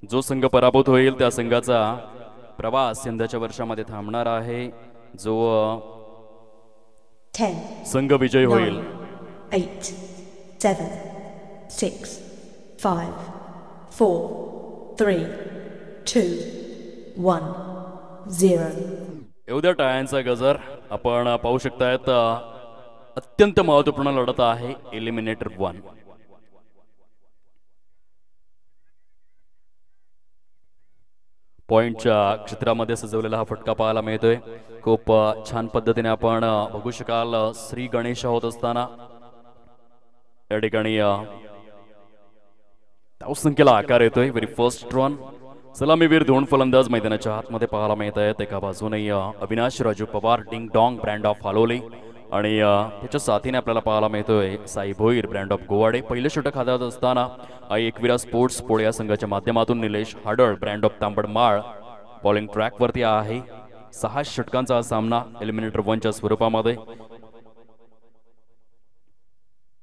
जो संघ पराभूत होईल त्या संघाचा प्रवास यंदाच्या वर्षामध्ये थांबणार आहे. जो 10 संघ विजयी होईल 8 7 6 5 4 3 2 1 0. येऊ द्या टाळ्यांचा गजर. आपण पाहू शकतायत अत्यंत महत्त्वपूर्ण लढत आहे एलिमिनेटर 1. पॉइंटच्या क्षेत्रामध्ये सजवलेला हा फटका पाहायला मिळतोय. खूप छान पद्धतीने आपण बघू शकाल श्री गणेश होत असताना या ठिकाणी धावसंख्येला आकार येतोय. Very first run. सलामीवीर दोन फलंदाज मैदानाच्या आतमध्ये पाहायला मिळत आहेत. एका बाजूने Avinash Raju Pawar ding dong brand of Haloli आणि त्याच्या साथीने आपल्याला पाहायला मिळतोय साई भोईर ब्रँड ऑफ गोवाडे. पहिलं षटक हातात असताना आई एकविरा स्पोर्ट्स पोळे या संघाच्या माध्यमातून Nilesh Hadal brand of Tambadmal bowling track वरती आहे. 6 षटकांचा हा सामना एलिमिनेटर 1च्या स्वरूपामध्ये.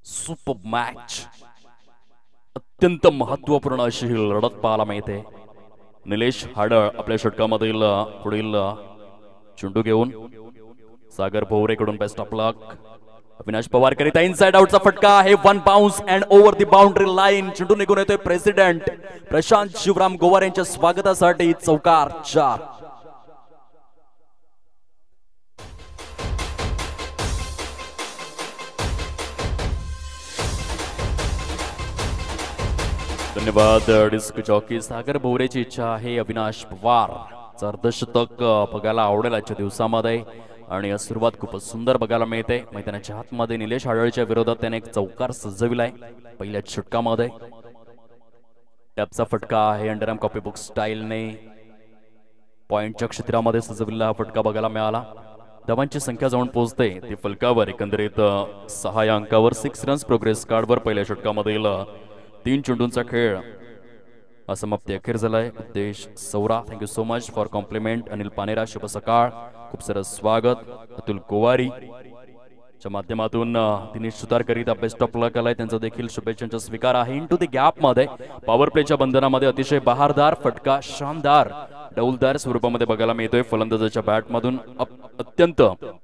Super match. अत्यंत महत्त्वपूर्ण अशी ही लढत पाहायला मिळते. निलेश हाडळ आपल्या षटकामधील पुढील चेंडू घेऊन सागर भोवरेकडून बेस्ट ऑफ लक. अविनाश पवार करिता इनसाइड आउटचा फटका आहे. 1 bounce and over the boundary line. चेंडू निघून येतोय प्रेसिडेंट प्रशांत शिवराम गोवार यांच्या स्वागतासाठी. चौकार 4. धन्यवाद. डिस्क जॉकी सागर भोवरेची इच्छा आहे अविनाश पवार अर्धशतक बघायला आवडेल आजच्या दिवसामध्ये आणि सुरुवात खूपच सुंदर बघायला मिळते. मैदानाच्या आतमध्ये निलेश हाडळच्या विरोधात त्याने एक चौकार सजविलाय पहिल्या षटकामध्ये. टॅपचा फटका आहे. अंडरआर्म कॉपी बुक स्टाईलने पॉइंटच्या क्षेत्रामध्ये सजविलेला हा फटका बघायला मिळाला. धावांची संख्या जाऊन पोहोचते ती फलकावर. एकंदरीत 6 या अंकावर 6 रन्स प्रोग्रेस कार्डवर पहिल्या षटकामधील 3 चेंडूंचा खेळ असमाप्ती अखेर झालाय. Uddesh Saura thank you so much for compliment. Anil Panera शुभ सकाळ. खूप सारं स्वागत. अतुल गोवारी च्या माध्यमातून दिनेश सुतार करीता बेस्ट ऑफ लक आलाय. त्यांचा देखील शुभेच्छांचा स्वीकार आहे. इनटू द गॅप मध्ये पॉवर प्लेच्या बंधनामध्ये अतिशय बहारदार फटका शानदार डौलदार स्वरूपामध्ये बघायला मिळतोय. फलंदाजाच्या बॅटमधून अत्यंत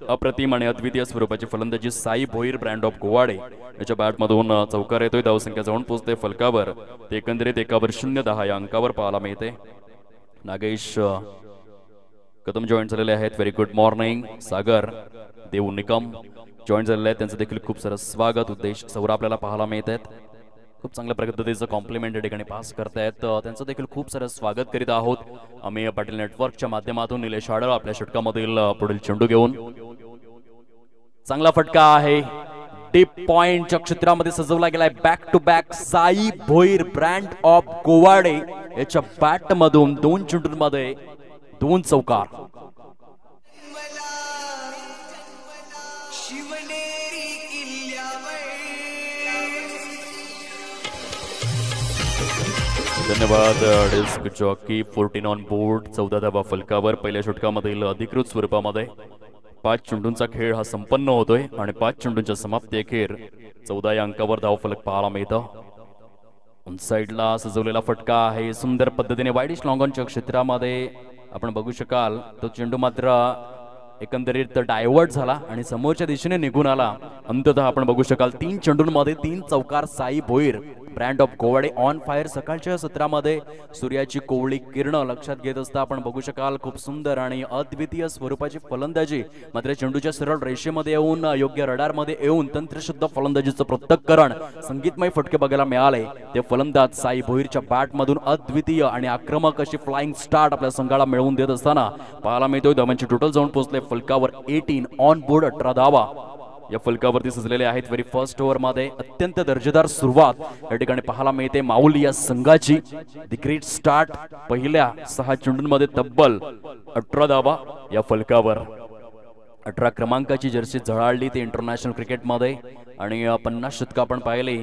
अप्रतिम आणि अद्वितीय स्वरूपाची फलंदाजी साई भोईर ब्रँड ऑफ गोवाडे याच्या बॅटमधून चौकार येतोय. धावसंख्या जाऊन पोहोचते फलकावर. ते एकंदरीत 1/0 या अंकावर पाहायला मिळते. नागेश कदम जॉईन झालेले आहेत. Very good morning. Sagar Dev Nikam join झालेले आहेत. त्यांचं देखील खूप सारं स्वागत. उद्देश सौरा आपल्याला पाहायला मिळत आहेत. खूप चांगल्या पद्धतीचं कॉम्प्लिमेंट या ठिकाणी पास करतायत. त्यांचं देखील खूप सारं स्वागत करीत आहोत आम्ही पाटील नेटवर्कच्या माध्यमातून. निलेश हाडळ आपल्या षटकामधील पुढील चेंडू घेऊन चांगला फटका आहे. डीप पॉइंटच्या क्षेत्रामध्ये सजवला गेलाय. Back to back Sai Bhoir brand of Gowade याच्या बॅटमधून 2 चेंडूंमध्ये 2 चौकार. धन्यवाद. Disc jockey 14 on board. 14 धावा फलकावर. पहिल्या षटकामधील अधिकृत स्वरूपामध्ये 5 चेंडूंचा खेळ हा संपन्न होतोय आणि 5 चेंडूंच्या समाप्ती अखेर 14 या अंकावर धाव फलक पाहायला मिळतं. ऑन साइडला सजवलेला फटका आहे. सुंदर पद्धतीने वाईडिश लॉंग ऑनच्या क्षेत्रामध्ये आपण बघू शकाल तो चेंडू मात्र एकंदरीत डायव्हर्ट झाला आणि समोरच्या दिशेने निघून आला. अंततः आपण बघू शकाल 3 चेंडूंमध्ये 3 चौकार. Sai Bhoir brand of Gowade on fire. सकाळच्या सत्रामध्ये सूर्याची कोवळी किरण लक्षात घेत असता आपण बघू शकाल खूप सुंदर आणि अद्वितीय स्वरूपाची फलंदाजी. मात्र चेंडूच्या सरळ रेषेमध्ये येऊन योग्य रडारमध्ये येऊन तंत्रशुद्ध फलंदाजीचं प्रत्यक्षकरण संगीतमय फटके बघायला मिळाले. ते फलंदाज साई भोईरच्या बॅटमधून अद्वितीय आणि आक्रमक अशी फ्लाइंग स्टार्ट आपल्या संघाला मिळवून देत असताना पाहायला मिळतोय. धावांची टोटल जाऊन पोहोचले फलकावर 18 ऑन बोर्ड. 18 धावा या फलकावरती सजलेले आहेत. व्हेरी फर्स्ट ओव्हर मध्ये अत्यंत दर्जेदार सुरुवात या ठिकाणी पाहायला मिळते माऊल या संघाची. The great start. पहिल्या 6 चेंडूंमध्ये तब्बल 18 धावा या फलकावर. 18 क्रमांकाची जर्सी झळाळली ते इंटरनॅशनल क्रिकेटमध्ये आणि 50 शतक आपण पाहिले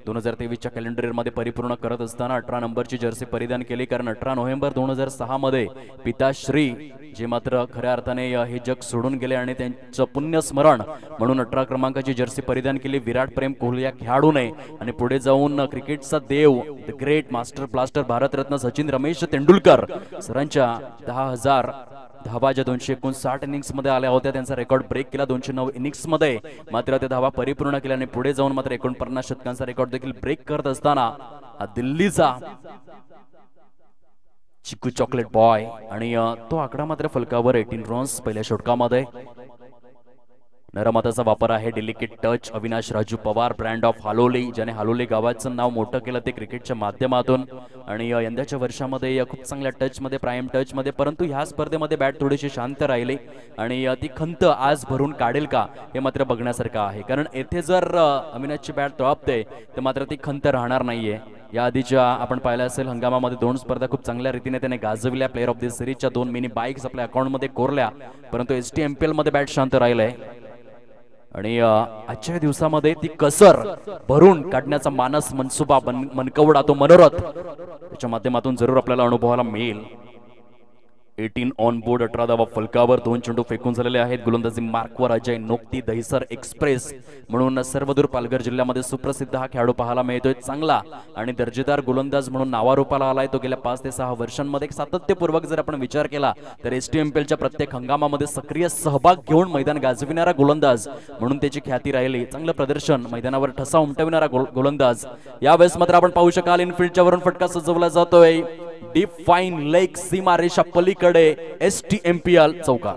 2023च्या कॅलेंडर मध्ये परिपूर्ण करत असताना 18 नंबरची जर्सी परिधान केली, कारण 18 नोव्हेंबर 2006 मध्ये पिताश्री जे मात्र खऱ्या अर्थाने हे जग सोडून गेले आणि त्यांचं पुण्यस्मरण म्हणून 18 क्रमांकाची जर्सी परिधान केली विराट प्रेम कोहली या खेळाडूने. आणि पुढे जाऊन क्रिकेटचा देव the great master blaster Bharat Ratna Sachin Ramesh Tendulkar सरांच्या 10,000 धावा ज्या 259 इनिंग्स मध्ये आल्या होत्या त्यांचा रेकॉर्ड ब्रेक केला. 209 इनिंग्स मध्ये मात्र त्या धावा परिपूर्ण केल्या आणि पुढे जाऊन मात्र 49 शतकांचा रेकॉर्ड देखील ब्रेक करत असताना हा दिल्लीचा चिकू चॉकलेट बॉय आणि तो आकडा मात्र फलकावर 18 रन्स पहिल्या षटकामध्ये. नरमाताचा वापर आहे delicate touch Avinash Raju Pawar brand of Haloli, ज्याने हालोली गावाचं नाव मोठं केलं ते क्रिकेटच्या माध्यमातून. आणि यंदाच्या वर्षामध्ये खूप चांगल्या टच मध्ये प्राईम टच मध्ये, परंतु ह्या स्पर्धेमध्ये बॅट थोडीशी शांत राहिली आणि ती खंत आज भरून काढेल का हे मात्र बघण्यासारखं आहे. कारण येथे जर अविनाशची बॅट तळपते तर मात्र ती खंत राहणार नाहीये. या आधीच्या आपण पाहिलं असेल हंगामामध्ये 2 स्पर्धा खूप चांगल्या रीतीने त्याने गाजविल्या. प्लेअर ऑफ द सिरीजच्या 2 मिनी बाईक्स आपल्या अकाउंटमध्ये कोरल्या, परंतु STMPL मध्ये बॅट शांत राहिलंय आणि आजच्या दिवसामध्ये ती कसर भरून काढण्याचा मानस मनसुबा मनकवडा तो मनोरथ त्याच्या माध्यमातून जरूर आपल्याला अनुभवायला मिळेल. 18 ऑन बोर्ड 18 धावा फलकावर 2 चेंडू फेकून झालेले आहेत. गोलंदाजी मार्कवर अजय नोक्ती दहिसर एक्सप्रेस म्हणून सर्वदूर पालघर जिल्ह्यामध्ये सुप्रसिद्ध हा खेळाडू पाहायला मिळतोय. चांगला आणि दर्जेदार गोलंदाज म्हणून नावारूपाला आलाय तो. गेल्या 5 ते 6 वर्षांमध्ये सातत्यपूर्वक जर आपण विचार केला तर STMPLच्या प्रत्येक हंगामामध्ये सक्रिय सहभाग घेऊन मैदान गाजविणारा गोलंदाज म्हणून त्याची ख्याती राहिली. चांगलं प्रदर्शन, मैदानावर ठसा उमटविणारा गोलंदाज. यावेळेस मात्र आपण पाहू शकाल इनफिल्डच्या वरून फटका सजवला जातोय. डीप फाईन लेग सीमा रेषा पलीकडे STMPL चौकार.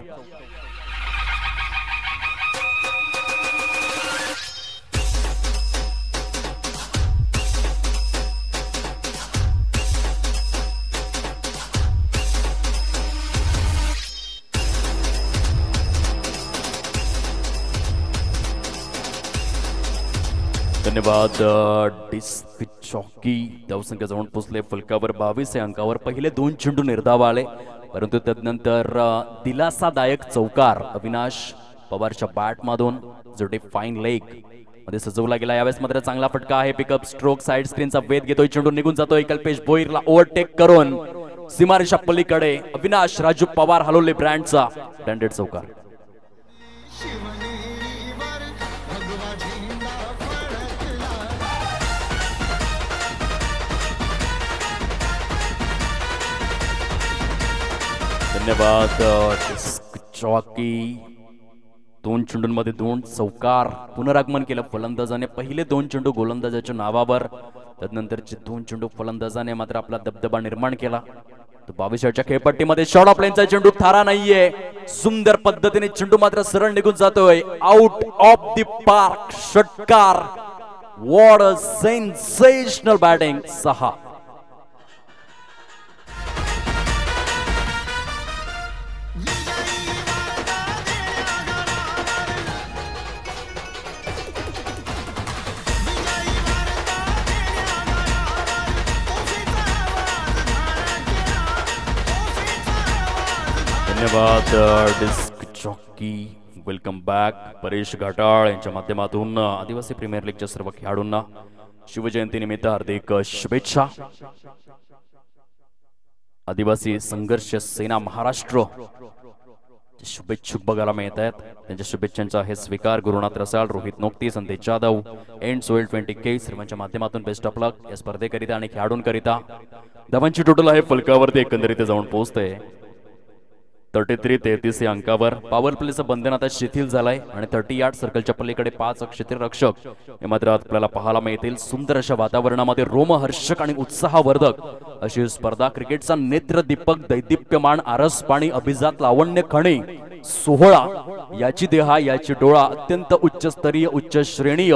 धन्यवाद. डिस्क चॉकी धावसंख्या जाऊन पोचले फलकावर 22 अंकावर. पहिले 2 चेंडू निर्धाव आले, परंतु त्यानंतर दिलासादायक चौकार अविनाश पवारच्या बॅटमधून जो डीप फाईन लेग मध्ये सजवला गेला. यावेळेस मात्र चांगला फटका आहे. पिकअप स्ट्रोक साइड स्क्रीनचा वेध घेतोय. चेंडू निघून जातोय कल्पेश भोईरला ओव्हरटेक करून सीमारेषा पलीकडे अविनाश राजू पवार हलोले ब्रँडचा ब्रँडेड चौकार. धन्यवाद. डिस्क चॉकी 2 चेंडूंमध्ये 2 चौकार. पुनरागमन केलं फलंदाजाने. पहिले 2 चेंडू गोलंदाजाच्या नावावर, त्यानंतरचे 2 चेंडू फलंदाजाने मात्र आपला दबदबा निर्माण केला. तो 22 खेळपट्टीमध्ये शॉर्ट ऑफ लाईनचा चेंडू थारा नाहीये. सुंदर पद्धतीने चेंडू मात्र सरळ निघून जातोय. आउट ऑफ द पार्क षटकार. What a sensational batting. 6. धन्यवाद. Disc jockey welcome back. Paresh Ghatal यांच्या माध्यमातून आदिवासी प्रीमियर लीगच्या सर्व खेळाडूंना शिवजयंती निमित्त हार्दिक शुभेच्छा. आदिवासी संघर्ष सेना महाराष्ट्र शुभेच्छुक बघायला मिळत आहेत. त्यांच्या शुभेच्छांचा आहे स्वीकार. गुरुनाथ रसाळ, रोहित नोक्ती, संदेश जाधव, एंड सोहेल 20K सर्वांच्या माध्यमातून बेस्ट ऑफ लक या स्पर्धेकरिता आणि खेळाडूंकरिता. धावांची टोटल आहे फलकावरती एकंदरीत जाऊन पोहोचते 33 या अंकावर. पॉवर प्लेचं बंधन आता शिथिल झालंय आणि 30 सर्कलच्या पलीकडे 5 क्षेत्ररक्षक हे मात्र आपल्याला पाहायला मिळतील. सुंदर अशा वातावरणामध्ये रोमहर्षक आणि उत्साहवर्धक अशी स्पर्धा. क्रिकेटचा नेत्रदीपक दैदिप्यमान आरस पाणी अभिजात लावण्य खणी सोहळा. याची देहा याची डोळा अत्यंत उच्चस्तरीय उच्च श्रेणीय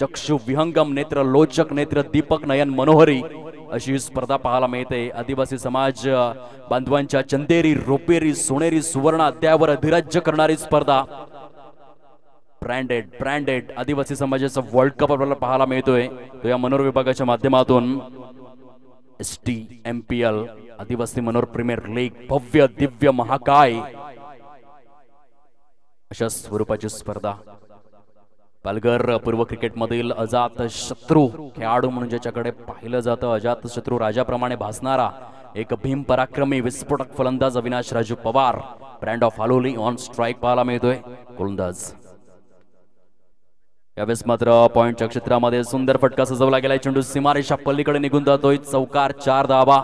चक्षु विहंगम नेत्र लोचक नेत्र दीपक नयन मनोहरी अशी स्पर्धा पाहायला मिळते. आदिवासी समाज बांधवांच्या चंदेरी रोपेरी सोनेरी सुवर्ण अध्यायावर अधिराज्य करणारी स्पर्धा. ब्रँडेड आदिवासी समाजाचा वर्ल्ड कप आपल्याला पाहायला मिळतोय. तो या मनोर विभागाच्या माध्यमातून STMPL आदिवासी मनोर प्रीमियर लीग भव्य दिव्य महाकाय अशा स्वरूपाची स्पर्धा पालघर पूर्व क्रिकेटमधील अजात शत्रू खेळाडू म्हणून ज्याच्याकडे पाहिलं जातं, अजात शत्रू राजाप्रमाणे भासणारा एक भीम पराक्रमी विस्फोटक फलंदाज Avinash Raju Pawar, brand of Haloli on strike पाहायला मिळतोय. गोलंदाज यावेळेस मात्र पॉइंटच्या क्षेत्रामध्ये सुंदर फटका सजवला गेलाय. चेंडू सीमारेषा पल्लीकडे निघून जातोय. चौकार, 4 धावा.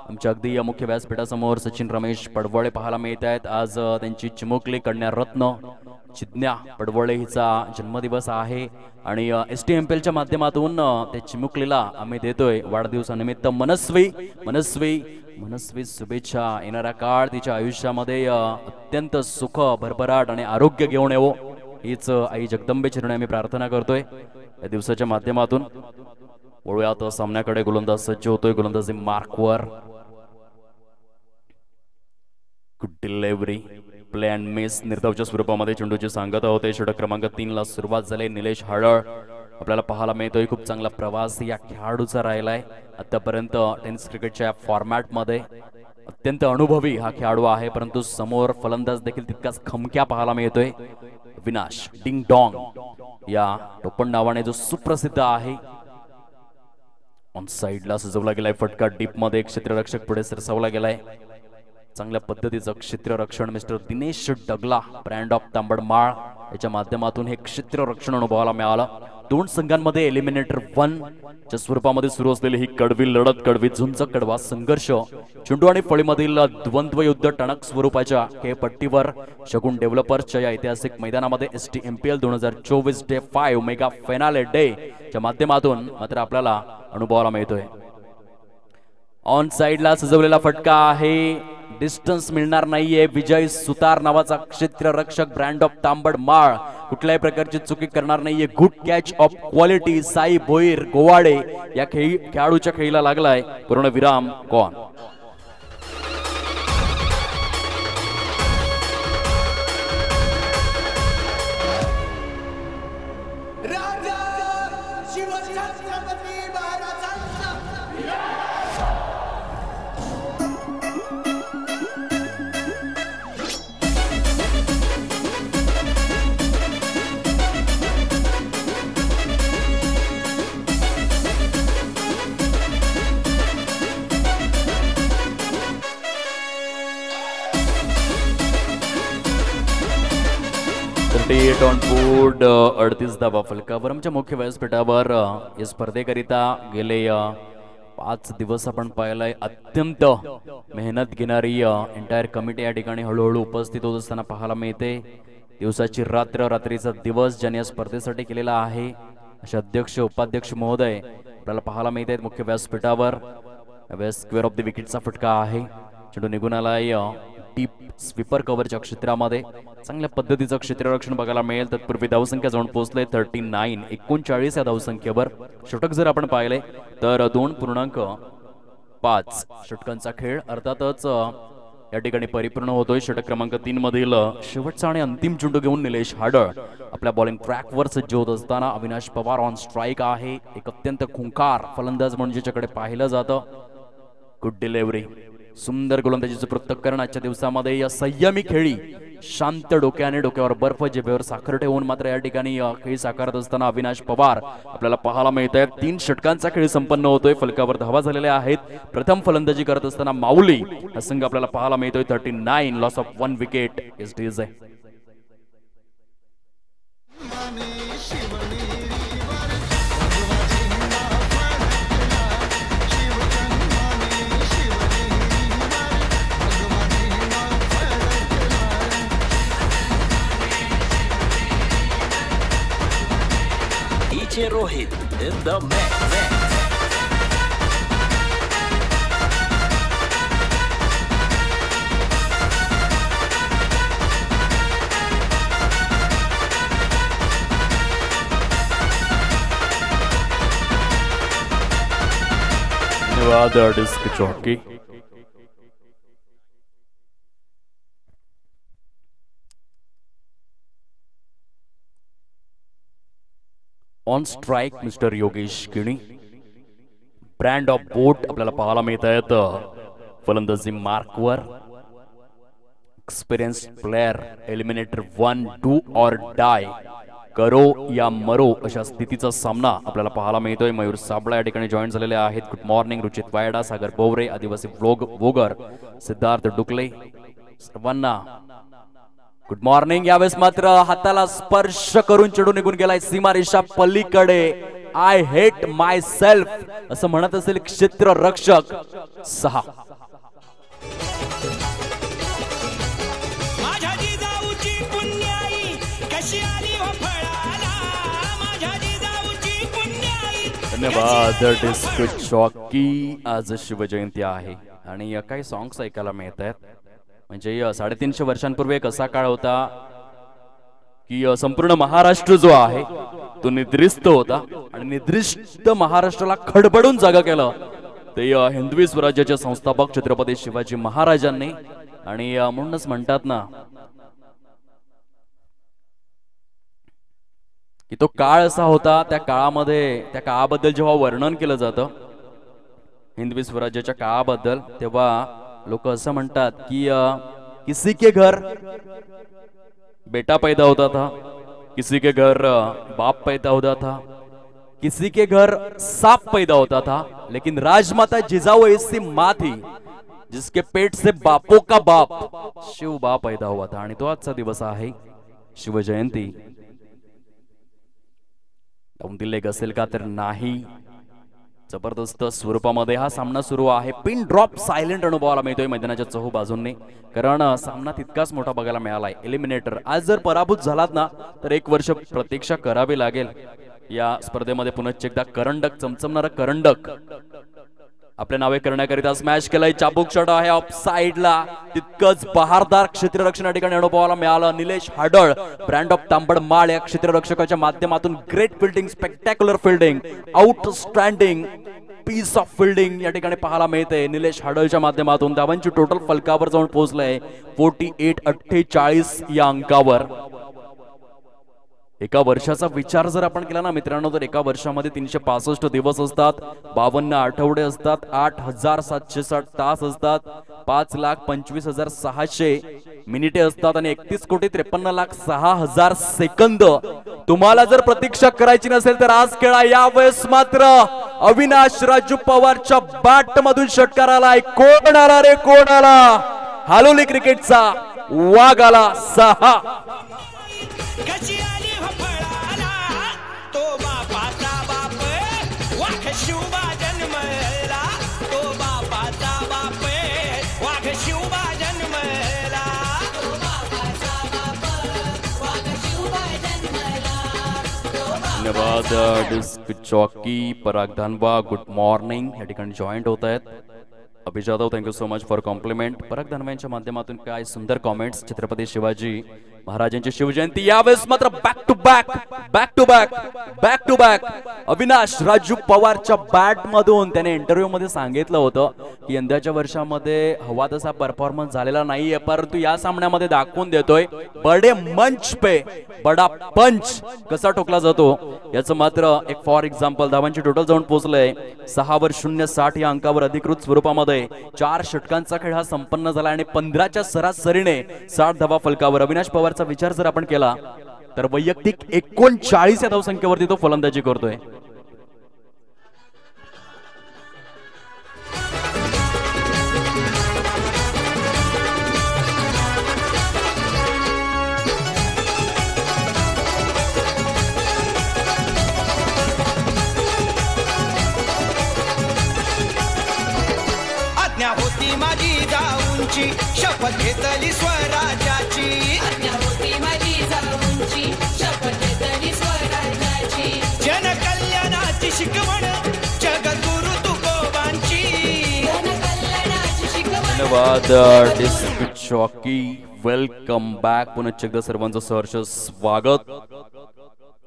आमच्या अगदी मुख्य व्यासपीठासमोर सचिन रमेश पडवळे पाहायला मिळत आहेत. आज त्यांची चिमुकली कन्या रत्न चिज्ञा पडवळे हिचा जन्मदिवस आहे आणि STMPLच्या माध्यमातून त्या चिमुकलीला आम्ही देतोय वाढदिवसानिमित्त मनस्वी शुभेच्छा. येणारा काळ तिच्या आयुष्यामध्ये अत्यंत सुख, भरभराट आणि आरोग्य घेऊन येवो हीच आई जगदंबे चरणी आम्ही प्रार्थना करतोय या दिवसाच्या माध्यमातून. वळूयात सामन्याकडे. गोलंदाज सज्ज होतोय. गोलंदाजी मार्कवर. Good delivery, play and miss निर्धावच्या स्वरूपामध्ये चेंडूची सांगता होते. षटक क्रमांक 3 ला सुरुवात झाली. निलेश हाडळ आपल्याला पाहायला मिळतोय. खूप चांगला प्रवास या खेळाडूचा राहिलाय आतापर्यंत टेनिस क्रिकेटच्या फॉर्मॅट मध्ये. अत्यंत अनुभवी हा खेळाडू आहे, परंतु समोर फलंदाज देखील तितकाच खमक्या पाहायला मिळतोय. विनाश डिंग डॉंग या टोपण नावाने जो सुप्रसिद्ध आहे. ऑन साइडला सजवला गेलाय फटका. डीप मध्ये क्षेत्ररक्षक पुढे सरसावला गेलाय. चांगल्या पद्धतीचं क्षेत्ररक्षण मिस्टर दिनेश डगला, ब्रँड ऑफ तांबडमाळ याच्या माध्यमातून हे क्षेत्ररक्षण अनुभवायला मिळालं. दोन संघांमध्ये एलिमिनेटर 1 च्या स्वरूपामध्ये सुरू असलेली ही कडवी लढत, कडवी झुंज, कडवा संघर्ष, चेंडू आणि फळीमधील द्वंद्व युद्ध टणक स्वरूपाच्या खेळपट्टीवर शगुन डेव्हलपर्सच्या या ऐतिहासिक मैदानामध्ये STMPL 2024 day 5 mega final day च्या माध्यमातून मात्र आपल्याला अनुभवाला मिळतोय. ऑन साइडला सजवलेला फटका आहे. डिस्टन्स मिळणार नाहीये. विजय सुतार नावाचा क्षेत्ररक्षक, ब्रँड ऑफ तांबडमाळ, कुठल्याही प्रकारची चुकी करणार नाहीये. Good catch of quality. Sai Bhoir Gowade या खेळाडूच्या खेळीला लागलाय. पूर्ण विराम कॉन. ऑन बोर्ड 38 धावा फलकावर. आमच्या मुख्य व्यासपीठावर या स्पर्धेकरिता गेले 5 दिवस आपण पाहिलंय अत्यंत मेहनत घेणारी एंटायर कमिटी या ठिकाणी हळूहळू उपस्थित होत असताना पाहायला मिळते. दिवसाची रात्र, रात्रीचा दिवस ज्यांनी या स्पर्धेसाठी केलेला आहे असे अध्यक्ष उपाध्यक्ष महोदय आपल्याला पाहायला मिळत आहेत मुख्य व्यासपीठावर. स्क्वेअर ऑफ द विकेटचा फटका आहे. चेंडू निघून आलाय डीप स्वीपर कव्हरच्या क्षेत्रामध्ये. चांगल्या पद्धतीचं क्षेत्ररक्षण बघायला मिळेल. तत्पूर्वी धावसंख्या जाऊन पोहोचले 39 या धावसंख्येवर. षटक जर आपण पाहिले तर 2.5 षटकांचा खेळ अर्थातच या ठिकाणी परिपूर्ण होतोय. षटक क्रमांक 3 मधील शेवटचा आणि अंतिम चेंडू घेऊन निलेश हाडळ आपल्या बॉलिंग ट्रॅकवर सज्ज होत असताना अविनाश पवार ऑन स्ट्राईक आहे. एक अत्यंत खुंखार फलंदाज म्हणजे ज्याच्याकडे पाहिलं जातं. गुड डिलिव्हरी, सुंदर गोलंदाजीचं पृथक्करण आजच्या दिवसामध्ये. या संयमी खेळी, शांत डोक्याने, डोक्यावर बर्फ, जिभेवर साखर ठेवून मात्र या ठिकाणी खेळी साकारत असताना अविनाश पवार आपल्याला पाहायला मिळत आहेत. 3 षटकांचा खेळ संपन्न होतोय. फलकावर धावा झालेल्या आहेत. प्रथम फलंदाजी करत असताना माऊली हा संघ आपल्याला पाहायला मिळतोय. 39 loss of 1 wicket. SDJ Rohit in the mix. धन्यवाद disc jockey. On strike mister Yogesh Kini, brand of Bot आपल्याला पाहायला मिळत आहेत. फलंदाजी मार्कवर. Experience player, eliminator 1, do or die करो या मरो अशा स्थितीचा सामना आपल्याला पाहायला मिळतोय. मयूर साबळा या ठिकाणी जॉईन झालेले आहेत. Good morning. रुचित वायडा, सागर बोवरे, आदिवासी वोगर, सिद्धार्थ डुकले, सर्वांना गुड मॉर्निंग. यावेळेस मात्र हाताला स्पर्श करून चढून निघून गेलाय सीमारेषा पलीकडे. आय हेट माय सेल्फ असं म्हणत असेल क्षेत्ररक्षक 6. धन्यवाद. डिस्क जॉकी आज शिवजयंती आहे आणि काही सॉंग्स ऐकायला मिळत आहेत. म्हणजे 350 वर्षांपूर्वी एक असा काळ होता की संपूर्ण महाराष्ट्र जो आहे तो निद्रिस्त होता आणि निद्रिस्त महाराष्ट्राला खडबडून जागा केलं ते हिंदवी स्वराज्याचे संस्थापक छत्रपती शिवाजी महाराजांनी. आणि म्हणूनच म्हणतात ना की तो काळ असा होता, त्या काळाबद्दल जेव्हा वर्णन केलं जातं हिंदवी स्वराज्याच्या काळाबद्दल, तेव्हा लोक असं म्हणतात की किसी के घर बेटा पैदा होता था, किसी के घर बाप पैदा होता था, किसी के घर सांप पैदा होता था, लेकिन राजमाता जिजाऊ ऐसी माँ थी जिसके पेट से बापों का बाप शिव बाप पैदा हुआ था. आणि तो आजचा दिवस आहे शिवजयंती. लावून दिले असेल का तर नाही. जबरदस्त स्वरूपामध्ये हा सामना सुरू आहे. पिन ड्रॉप सायलेंट अनुभवाला मिळतोय मैदानाच्या चहू बाजूंनी, कारण सामना तितकाच मोठा बघायला मिळालाय. एलिमिनेटर आज जर पराभूत झालात ना तर 1 वर्ष प्रतीक्षा करावी लागेल. या स्पर्धेमध्ये पुनश्च एकदा करंडक, चमचमणारा करंडक आपल्या नावे करण्याकरिता स्मॅश केलाय. चाबूक शॉट आहे ऑफ साइडला. तितकंच बहारदार क्षेत्ररक्षण या ठिकाणी अनुभवाला मिळालं. निलेश हाडळ, ब्रँड ऑफ तांबड माळ या क्षेत्ररक्षकाच्या माध्यमातून great fielding, spectacular fielding, outstanding piece of fielding या ठिकाणी पाहायला मिळते. निलेश हाडळच्या माध्यमातून धावांची टोटल फलकावर जाऊन पोहोचलंय 48-48 या अंकावर. एका वर्षाचा विचार जर आपण केला ना मित्रांनो तर एका वर्षामध्ये 365 दिवस असतात, 52 आठवडे असतात, 8760 तास असतात, 5,25,600 मिनिटे असतात आणि 31,53,06,000 सेकंद. तुम्हाला जर प्रतीक्षा करायची नसेल तर आज खेळा. यावेळेस मात्र अविनाश राजू पवारच्या बॅट मधून षटकार आलाय. कोण आला रे, कोण आला? हालोली क्रिकेटचा वाघ आला. 6. धन्यवाद. Disc jockey Parag Dhanwa good morning या ठिकाणी जॉईंट होत आहेत. Abhi Jadhav thank you so much for compliment. Parag Dhanwa यांच्या माध्यमातून काय सुंदर कॉमेंट्स. छत्रपती शिवाजी महाराजांची शिवजयंती. यावेळेस मात्र back to back Avinash Raju पवारच्या बॅट मधून त्याने इंटरव्ह्यू मध्ये सांगितलं होतं की यंदाच्या वर्षामध्ये हवा तसा परफॉर्मन्स झालेला नाहीये, परंतु या सामन्यामध्ये दाखवून देतोय बडे मंच पे बडा पंच कसा ठोकला जातो याचं मात्र एक फॉर एक्झाम्पल. धावांची टोटल जाऊन पोहोचलंय 6 060 या अंकावर. अधिकृत स्वरूपामध्ये 4 षटकांचा खेळ हा संपन्न झाला आणि 15च्या सरासरीने 60 धावा फलकावर. अविनाश पवारचा विचार जर आपण केला तर वैयक्तिक 39 या धावसंख्येवरती तो फलंदाजी करतोय. आज्ञा होती माझी जाऊंची, शपथ घेतली स्वराज्याची. जनकल्याणाची शिकवण जगद्गुरु तुकोबांची. धन्यवाद. Disc jockey welcome back. पुन्हा एकदा सर्वांचं सहर्ष स्वागत.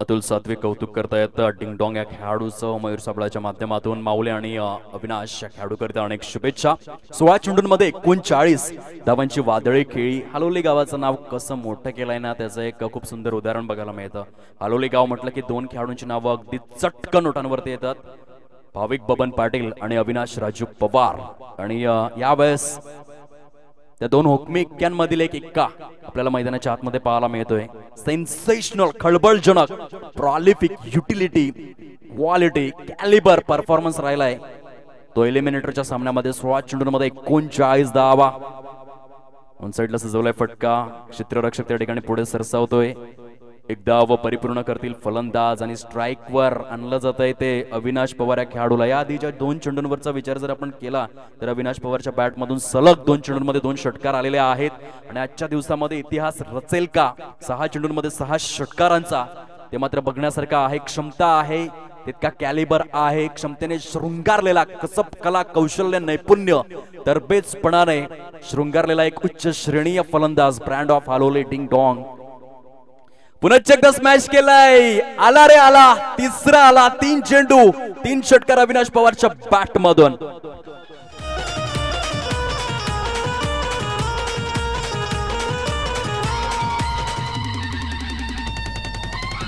अतुल सात्विक कौतुक करतायत डिंगडॉंग या खेळाडूचं. मयूर साबळाच्या माध्यमातून माऊले आणि अविनाश या खेळाडूकरिता अनेक शुभेच्छा. 16 चेंडूंमध्ये 39 धावांची वादळी खेळी. हालोली गावाचं नाव कसं मोठं केलंय ना त्याचं एक खूप सुंदर उदाहरण बघायला मिळतं. हालोली गाव म्हटलं की 2 खेळाडूंची नावं अगदी चटकन ओठांवरती येतात, भाविक बबन पाटील आणि अविनाश राजू पवार. आणि यावेळेस त्या दोन हुकमी एक्क्यांमधील एक एक्का आपल्याला मैदानाच्या आतमध्ये पाहायला मिळतोय. सेन्सेशनल, खळबळजनक, प्रॉलिफिक, युटिलिटी, क्वालिटी, कॅलिबर परफॉर्मन्स राहिलाय तो. एलिमिनेटरच्या सामन्यामध्ये 16 चेंडूंमध्ये 39 धावा. ऑन साइडला सजवलाय फटका. क्षेत्ररक्षक त्या ठिकाणी पुढे सरसावतोय. एक धाव परिपूर्ण करतील फलंदाज आणि स्ट्राईकवर आणलं जात आहे ते अविनाश पवार या खेळाडूला. या आधीच्या 2 चेंडूंवरचा विचार जर आपण केला तर अविनाश पवारच्या बॅटमधून सलग 2 चेंडूंमध्ये 2 षटकार आलेले आहेत आणि आजच्या दिवसामध्ये इतिहास रचेल का 6 चेंडूंमध्ये 6 षटकारांचा, ते मात्र बघण्यासारखं आहे. क्षमता आहे, तितका कॅलिबर आहे, क्षमतेने शृंगारलेला, कसब, कला, कौशल्य, नैपुण्य, तरबेजपणाने शृंगारलेला एक उच्च श्रेणीय फलंदाज ब्रँड ऑफ हालोले डिंग डॉंग. पुनश्च एकदा स्मॅश केलाय. आला रे आला, तिसरा आला. 3 चेंडू 3 षटकार अविनाश पवारच्या बॅट मधून.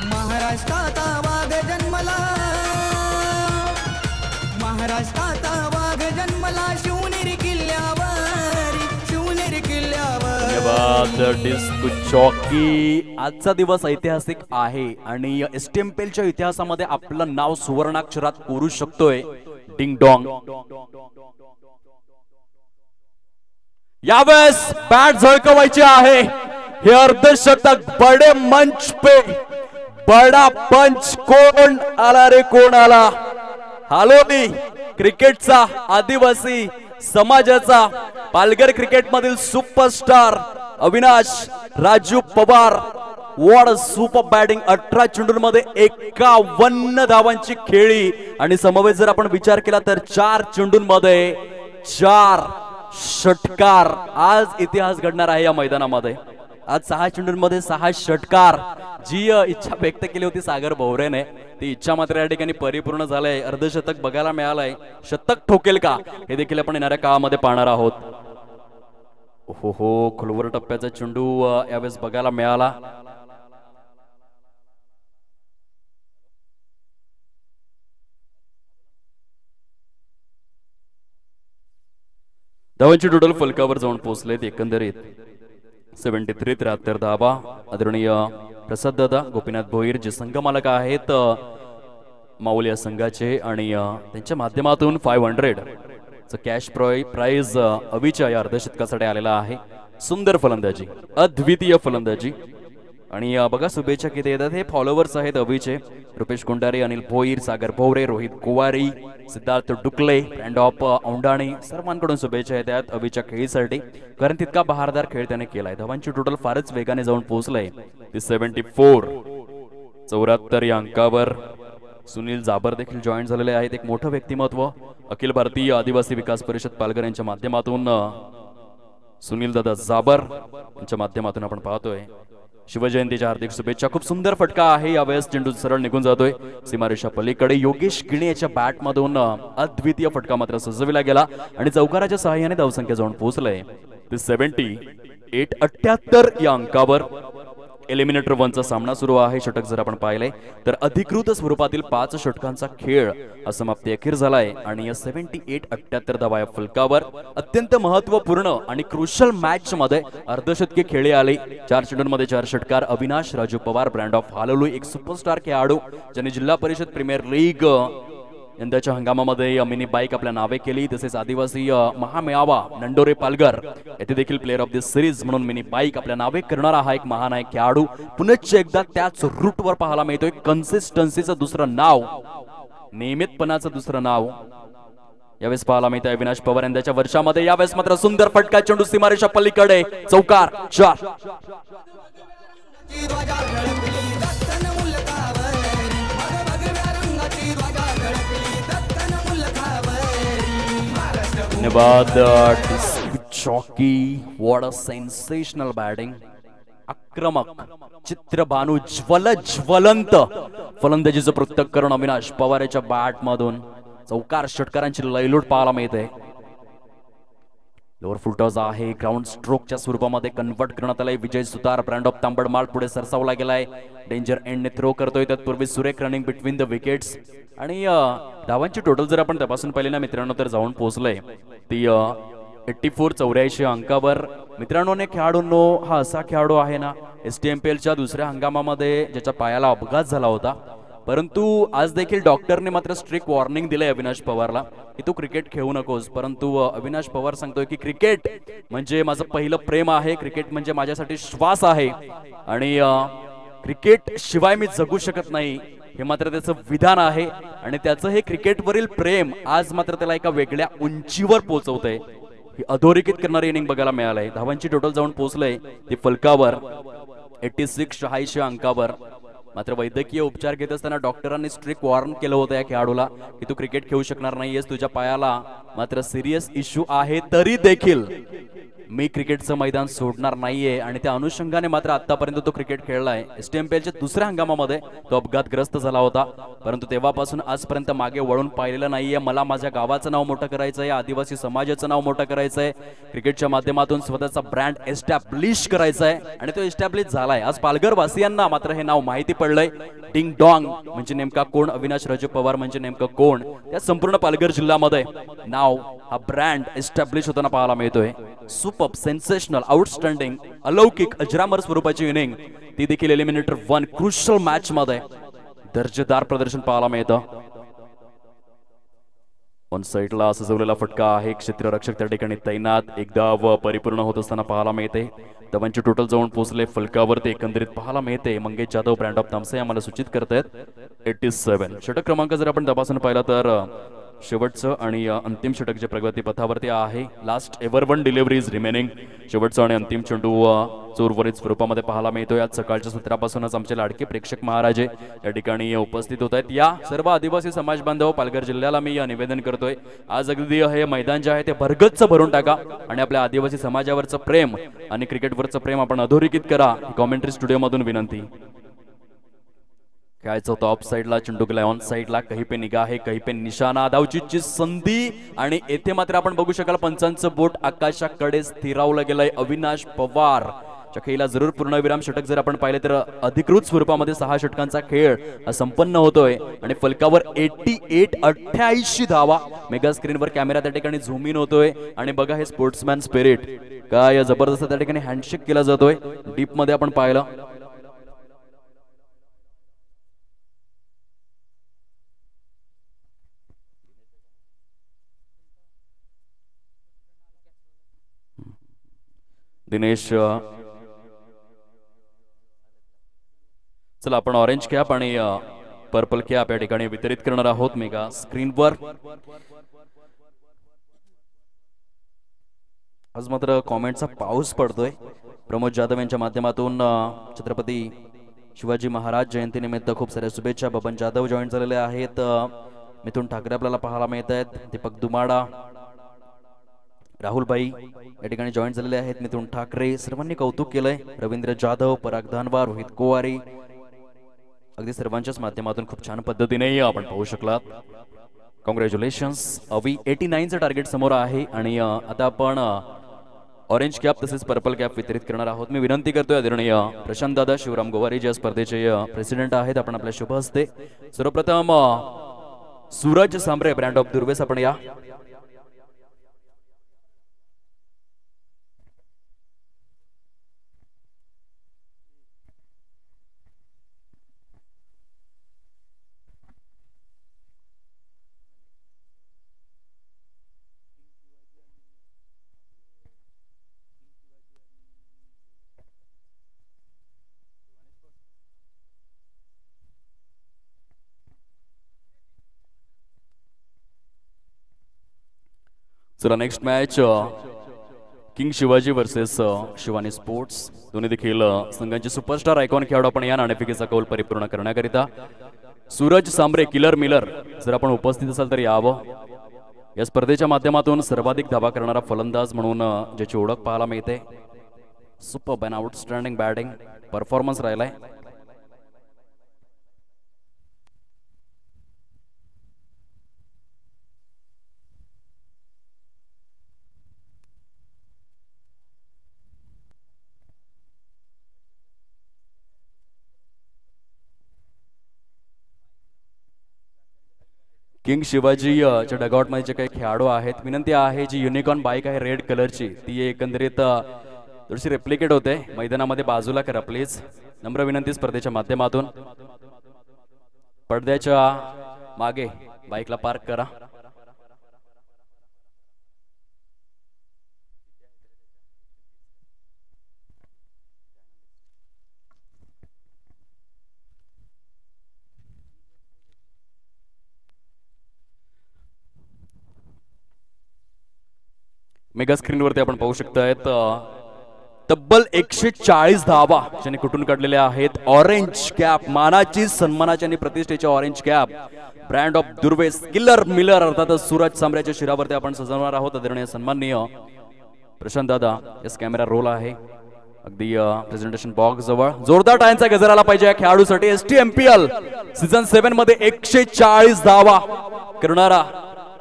महाराष्ट्रात वाघ जन्मला, महाराष्ट्रात वाघ जन्मला, शिवनेरी किल्ल्यावर, शिवनेरी किल्ल्यावर. धन्यवाद डिस्क जॉकी. आजचा दिवस ऐतिहासिक आहे आणि एसटीएमपीएलच्या इतिहासामध्ये आपलं नाव सुवर्णाक्षरात कोरू शकतोय डिंग डॉंग. यावेळेस बॅट झळकवायची आहे. हे अर्धशतक बडे मंच पे बडा पंच. कोण आला रे, कोण आला? हालोली क्रिकेटचा, आदिवासी समाजाचा, पालघर क्रिकेट मधील superstar Avinash Raju Pawar. What a super batting. 18 चेंडूंमध्ये 51 धावांची खेळी आणि समवेत जर आपण विचार केला तर 4 चेंडूंमध्ये 4 षटकार. आज इतिहास घडणार आहे या मैदानामध्ये. आज 6 चेंडूंमध्ये 6 षटकार. जी इच्छा व्यक्त केली होती सागर भोवरेने, ती इच्छा मात्र या ठिकाणी परिपूर्ण झालंय. अर्धशतक बघायला मिळालंय. शतक ठोकेल का हे देखील आपण येणाऱ्या काळामध्ये पाहणार आहोत. हो हो, खोलवर टप्प्याचा चेंडू यावेळेस बघायला मिळाला. धावांची टोटल फलकावर जाऊन पोहोचलेत एकंदरीत 73, 73 धावा. आदरणीय प्रसाद दादा, गोपीनाथ भोईर जे संघ मालक आहेत माऊल या संघाचे, आणि त्यांच्या माध्यमातून 500 कॅश प्राइज अविच्या या अर्धशतकासाठी आलेला आहे. सुंदर फलंदाजी, अद्वितीय फलंदाजी. आणि बघा शुभेच्छा किती येतात. हे फॉलोवर्स आहेत अविचे. रुपेश कोंडारे, अनिल भोईर, सागर भोवरे, रोहित कुवारी, सिद्धार्थ डुकले, ब्रँड ऑफ औंडाणे, सर्वांकडून शुभेच्छा येतात अविच्या खेळीसाठी, कारण तितका बहारदार खेळ त्याने केलाय. धावांची टोटल फारच वेगाने जाऊन पोहोचलंय. 74, 74 या अंकावर सुनील जाबर देखील जॉईन झालेले आहेत. एक मोठं व्यक्तिमत्व, अखिल भारतीय आदिवासी विकास परिषद पालघर यांच्या माध्यमातून सुनील दादा जाबर यांच्या माध्यमातून आपण पाहतोय. शिवजयंतीच्या हार्दिक शुभेच्छा. खूप सुंदर फटका आहे. यावेळेस चेंडू सरळ निघून जातोय सीमारेषा पलीकडे. योगेश किणे याच्या बॅट मधून अद्वितीय फटका मात्र सजविला गेला आणि चौकाराच्या सहाय्याने धावसंख्या जाऊन पोहोचलंय 78, 78 या अंकावर. एलिमिनेटर 1चा सामना सुरू आहे. षटक जर आपण पाहिले तर अधिकृत स्वरूपातील 5 षटकांचा खेळ असमाप्ती अखेर झालाय आणि या 78, 78 धावा या फलकावर अत्यंत महत्वपूर्ण आणि क्रुशल मॅच मध्ये अर्धशतकी खेळी आली. 4 चेंडूंमध्ये 4 षटकार. अविनाश राजू पवार, ब्रँड ऑफ हालोली, एक सुपरस्टार खेळाडू ज्यांनी जिल्हा परिषद प्रीमियर लीग यंदाच्या हंगामामध्ये मिनी बाईक आपल्या नावे केली. तसेच आदिवासी महामेळावा नंडोरे पालघर येथे देखील प्लेअर ऑफ द सिरीज म्हणून मिनी बाईक आपल्या नावे करणारा हा एक महानायक खेळाडू पुनश्च एकदा त्याच रूटवर पाहायला मिळतोय. कन्सिस्टन्सीचं दुसरं नाव, नियमितपणाचं दुसरं नाव यावेळेस पाहायला मिळतंय अविनाश पवार यंदाच्या वर्षामध्ये. यावेळेस मात्र सुंदर फटका, चेंडू सीमारेषा पलीकडे, चौकार, 4. धन्यवाद jockey. What a sensational batting. आक्रमक, चित्रभानू, ज्वलंत फलंदाजीचं पृथक्करण अविनाश पवार याच्या बॅट मधून. चौकार षटकारांची लयलूट पाहायला मिळते. लोअर फुलटॉस आहे, ग्राउंड स्ट्रोकच्या स्वरूपामध्ये कन्वर्ट करण्यात आलाय. विजय सुतार, ब्रँड ऑफ तांबडमाळ पुढे सरसावला गेलाय. डेंजर एंडने थ्रो करतोय. तत्पूर्वी सुरेख रनिंग बिटवीन द विकेट्स. आणि धावांची टोटल जर आपण तपासून पाहिली ना मित्रांनो तर जाऊन पोहोचलंय ती 84 अंकावर. मित्रांनो आणि खेळाडूंनो, हा असा खेळाडू आहे ना STMPL च्या दुसऱ्या हंगामामध्ये ज्याच्या पायाला अपघात झाला होता, परंतु आज देखील डॉक्टरने मात्र स्ट्रिक्ट वॉर्निंग दिलंय अविनाश पवारला की तू क्रिकेट खेळू नकोस. परंतु अविनाश पवार सांगतोय की क्रिकेट म्हणजे माझं पहिलं प्रेम आहे, क्रिकेट म्हणजे माझ्यासाठी श्वास आहे आणि क्रिकेट शिवाय मी जगू शकत नाही, हे मात्र त्याचं विधान आहे. आणि त्याचं हे क्रिकेटवरील प्रेम आज मात्र त्याला एका वेगळ्या उंचीवर पोहोचवतंय. ही अधोरेखित करणारी इनिंग बघायला मिळालंय. धावांची टोटल जाऊन पोहोचलंय ते फलकावर 86 अंकावर. मात्र वैद्यकीय उपचार घेत असताना डॉक्टरांनी स्ट्रिक्ट वॉर्न केलं होतं या खेळाडूला की तू क्रिकेट खेळू शकणार नाहीयेस, तुझ्या पायाला मात्र सिरियस इश्यू आहे, तरी देखील मी क्रिकेटचं मैदान सोडणार नाहीये. आणि त्या अनुषंगाने मात्र आतापर्यंत तो क्रिकेट खेळलाय. STMPLच्या दुसऱ्या हंगामामध्ये तो अपघातग्रस्त झाला होता, परंतु तेव्हापासून आजपर्यंत मागे वळून पाहिलेलं नाहीये. मला माझ्या गावाचं नाव मोठं करायचंय, आदिवासी समाजाचं नाव मोठं करायचंय, क्रिकेटच्या माध्यमातून स्वतःचा ब्रँड एस्टॅब्लिश करायचंय आणि तो एस्टॅब्लिश झालाय. आज पालघर वासियांना मात्र हे नाव माहिती पडलंय. डिंग डॉंग म्हणजे नेमका कोण, अविनाश राजू पवार म्हणजे नेमकं कोण, या संपूर्ण पालघर जिल्ह्यामध्ये नाव हा ब्रँड एस्टॅब्लिश होताना पाहायला मिळतोय. सुपर सेन्सेशनल, आउटस्टँडिंग, अलौकिक, अजरामर स्वरूपाची इनिंग, ती देखील एलिमिनेटर 1 क्रुशल मॅच मध्ये दर्जेदार प्रदर्शन पाहायला मिळतं. ऑन साइडला सजवलेला फटका आहे, क्षेत्ररक्षक त्या ठिकाणी तैनात, एक धाव परिपूर्ण होत असताना पाहायला मिळते. धावांचे टोटल जाऊन पोहोचले फलकावरती एकंदरीत पाहायला मिळते. मंगेश जाधव ब्रँड ऑफ तामसे आम्हाला सूचित करतायत 87. षटक क्रमांक जर आपण तपासून पाहिला तर शेवटचं आणि अंतिम षटक जे प्रगती पथावरती आहे. Last ever 1 delivery is remaining. शेवटचा आणि अंतिम चेंडू चोरवरीत स्वरूपामध्ये पाहायला मिळतोय. आज सकाळच्या सत्रापासूनच आमचे लाडके प्रेक्षक महाराजे या ठिकाणी उपस्थित होत आहेत. या सर्व आदिवासी समाज बांधव पालघर जिल्ह्याला मी निवेदन करतोय, आज अगदी हे मैदान जे आहे ते भरगच्च भरून टाका आणि आपल्या आदिवासी समाजावरचं प्रेम आणि क्रिकेटवरचं प्रेम आपण अधोरेखित करा. कॉमेंट्री स्टुडिओ मधून विनंती. खेळायचं होतं ऑफ साइडला, चेंडू गेला ऑन साइडला, कहीं पे निगाह है कहीं पे निशाणा, धावचीची संधी आणि येथे मात्र आपण बघू शकाल पंचांचं बोट आकाशाकडे स्थिरावलं गेलंय. अविनाश पवार खेळीला जरूर पूर्णविराम. षटक जर आपण पाहिले तर अधिकृत स्वरूपामध्ये 6 षटकांचा खेळ संपन्न होतोय आणि फलकावर 88 धावा. मेगा स्क्रीनवर कॅमेरा त्या ठिकाणी झूम इन होतोय आणि बघा हे स्पोर्ट्समॅन स्पिरिट काय जबरदस्त त्या ठिकाणी हँडशेक केला जातोय. डीप मध्ये आपण पाहिलं दिनेश. चला आपण ऑरेंज कॅप आणि पर्पल कॅप या ठिकाणी वितरित करणार आहोत मेगा स्क्रीनवर. आज मात्र कॉमेंटचा पाऊस पडतोय. प्रमोद जाधव यांच्या माध्यमातून छत्रपती शिवाजी महाराज जयंती निमित्त खूप साऱ्या शुभेच्छा. बबन जाधव जॉईन झालेले आहेत. मिथुन ठाकरे आपल्याला पाहायला मिळत आहेत. दीपक दुमाडा, राहुल भाई या ठिकाणी जॉईन झालेले आहेत. मिथुन ठाकरे सर्वांनी कौतुक केलंय. रवींद्र जाधव, पराग धानवा, रोहित कुवारी, अगदी सर्वांच्याच माध्यमातून खूप छान पद्धतीने आपण पाहू शकलात. कॉंग्रॅच्युलेशन्स. अवी 89चं टार्गेट समोर आहे आणि आता आपण ऑरेंज कॅप तसेच पर्पल कॅप वितरित करणार आहोत. मी विनंती करतोय आदरणीय प्रशांत दादा शिवराम गोवारी जे स्पर्धेचे प्रेसिडेंट आहेत, आपण आपल्या शुभ हस्ते सर्वप्रथम सूरज सांबरे ब्रँड ऑफ दुर्वेस आपण या. चला next match king Shivaji versus Shivani sports. दोन्ही देखील संघांचे सुपरस्टार आयकॉन खेळाडू आपण या नाणेफेकीचा कौल परिपूर्ण करण्याकरिता. सूरज सांबरे किलर मिलर जर आपण उपस्थित असाल तर यावं. या स्पर्धेच्या माध्यमातून सर्वाधिक धावा करणारा फलंदाज म्हणून ज्याची ओळख पाहायला मिळते. Super and outstanding batting performance राहिलाय. किंग शिवाजी च्या डगआउट मध्ये जे काही खेळाडू आहेत, विनंती आहे जी युनिकॉर्न बाईक आहे रेड कलरची ती एकंदरीत थोडीशी रेप्लिकेट होते, मैदानामध्ये बाजूला करा प्लीज. नम्र विनंती स्पर्धेच्या माध्यमातून पडद्याच्या मागे बाईकला पार्क करा. मेगा स्क्रीनवरती आपण पाहू शकतायत तब्बल 140 धावा ज्यांनी कुठून काढलेल्या आहेत. ऑरेंज कॅप, मानाची सन्मानाची आणि प्रतिष्ठेच्या orange cap brand of Durves killer Miller अर्थातच सूरज साम्राज्य शिरावरती आपण सजवणार आहोत. आदरणीय सन्माननीय प्रशांत दादा, यस कॅमेरा रोल आहे अगदी प्रेझेंटेशन बॉक्स जवळ. जोरदार टाळ्यांचा गजर आला पाहिजे या खेळाडूसाठी. STMPL सीझन 7 मध्ये 140 धावा करणारा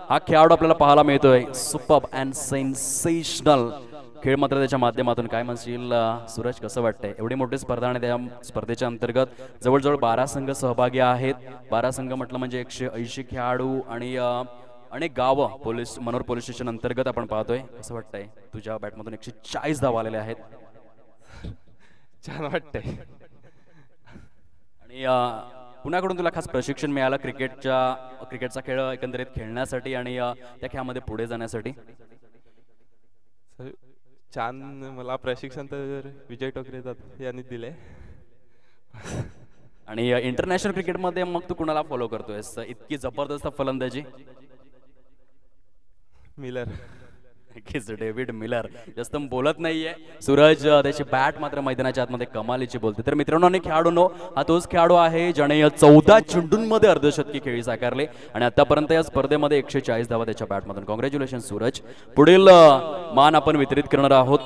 हा खेळाडू आपल्याला पाहायला मिळतोय. सुपर्ब अँड सेन्सेशनल खेळ मात्र त्याच्या माध्यमातून. काय म्हणशील सूरज, कसं वाटतंय एवढी मोठी स्पर्धा आणि त्या स्पर्धेच्या अंतर्गत जवळजवळ 12 संघ सहभागी आहेत. 12 संघ म्हटलं म्हणजे 180 खेळाडू आणि अनेक गावं पोलीस मनोर पोलीस स्टेशन अंतर्गत आपण पाहतोय. कसं वाटतंय तुझ्या बॅटमधून 140 धावा आलेल्या आहेत? छान वाटतंय. आणि पुण्याकडून तुला खास प्रशिक्षण मिळालं क्रिकेटचा खेळ एकंदरीत खेळण्यासाठी आणि त्या खेळामध्ये पुढे जाण्यासाठी? छान, मला प्रशिक्षण तर विजय टोकरे यांनी दिले. आणि इंटरनॅशनल क्रिकेटमध्ये मग तू कुणाला फॉलो करतोयस? इतकी जबरदस्त फलंदाजी. Miller, David Miller. जास्त बोलत नाहीये सूरज, त्याची बॅट मात्र मैदानाच्या आतमध्ये कमालीची बोलते. तर मित्रांनो आणि खेळाडूंनो, हा तोच खेळाडू आहे ज्याने 14 चेंडूंमध्ये अर्धशतकी खेळी साकारले आणि आतापर्यंत या स्पर्धेमध्ये 140 धावा त्याच्या बॅटमधून. कॉंग्रॅच्युलेशन सूरज. पुढील मान आपण वितरित करणार आहोत.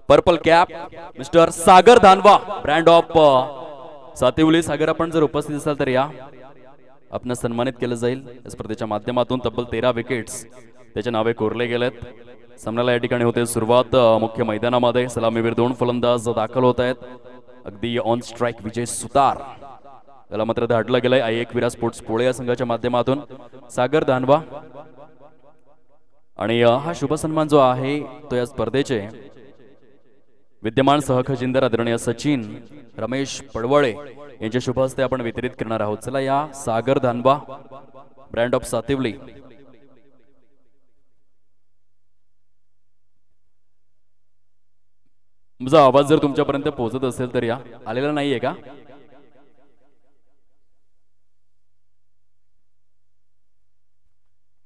Purple cap mister Sagar Dhanwa brand of Sativali. Sagar, आपण जर उपस्थित असाल तर या, आपण सन्मानित केलं जाईल या स्पर्धेच्या माध्यमातून. तब्बल 13 विकेट्स त्याच्या नावे कोरले गेलेत. सामन्याला या ठिकाणी होते सुरुवात. मुख्य मैदानामध्ये सलामीवीर 2 फलंदाज दाखल होत आहेत. अगदी ऑन स्ट्राईक विजय सुतार, त्याला मात्र धाडलं गेलंय I1 विरा स्पोर्ट्स पुणे या संघाच्या माध्यमातून. सागर धानवा आणि हा शुभ सन्मान जो आहे तो या स्पर्धेचे विद्यमान सहखजिंदर आदरणीय सचिन रमेश पडवळे यांच्या शुभ हस्ते आपण वितरित करणार आहोत. चला या सागर धानवा ब्रँड ऑफ सातिवली. माझा आवाज जर तुमच्यापर्यंत पोहोचत असेल तर या. आलेला नाहीये का?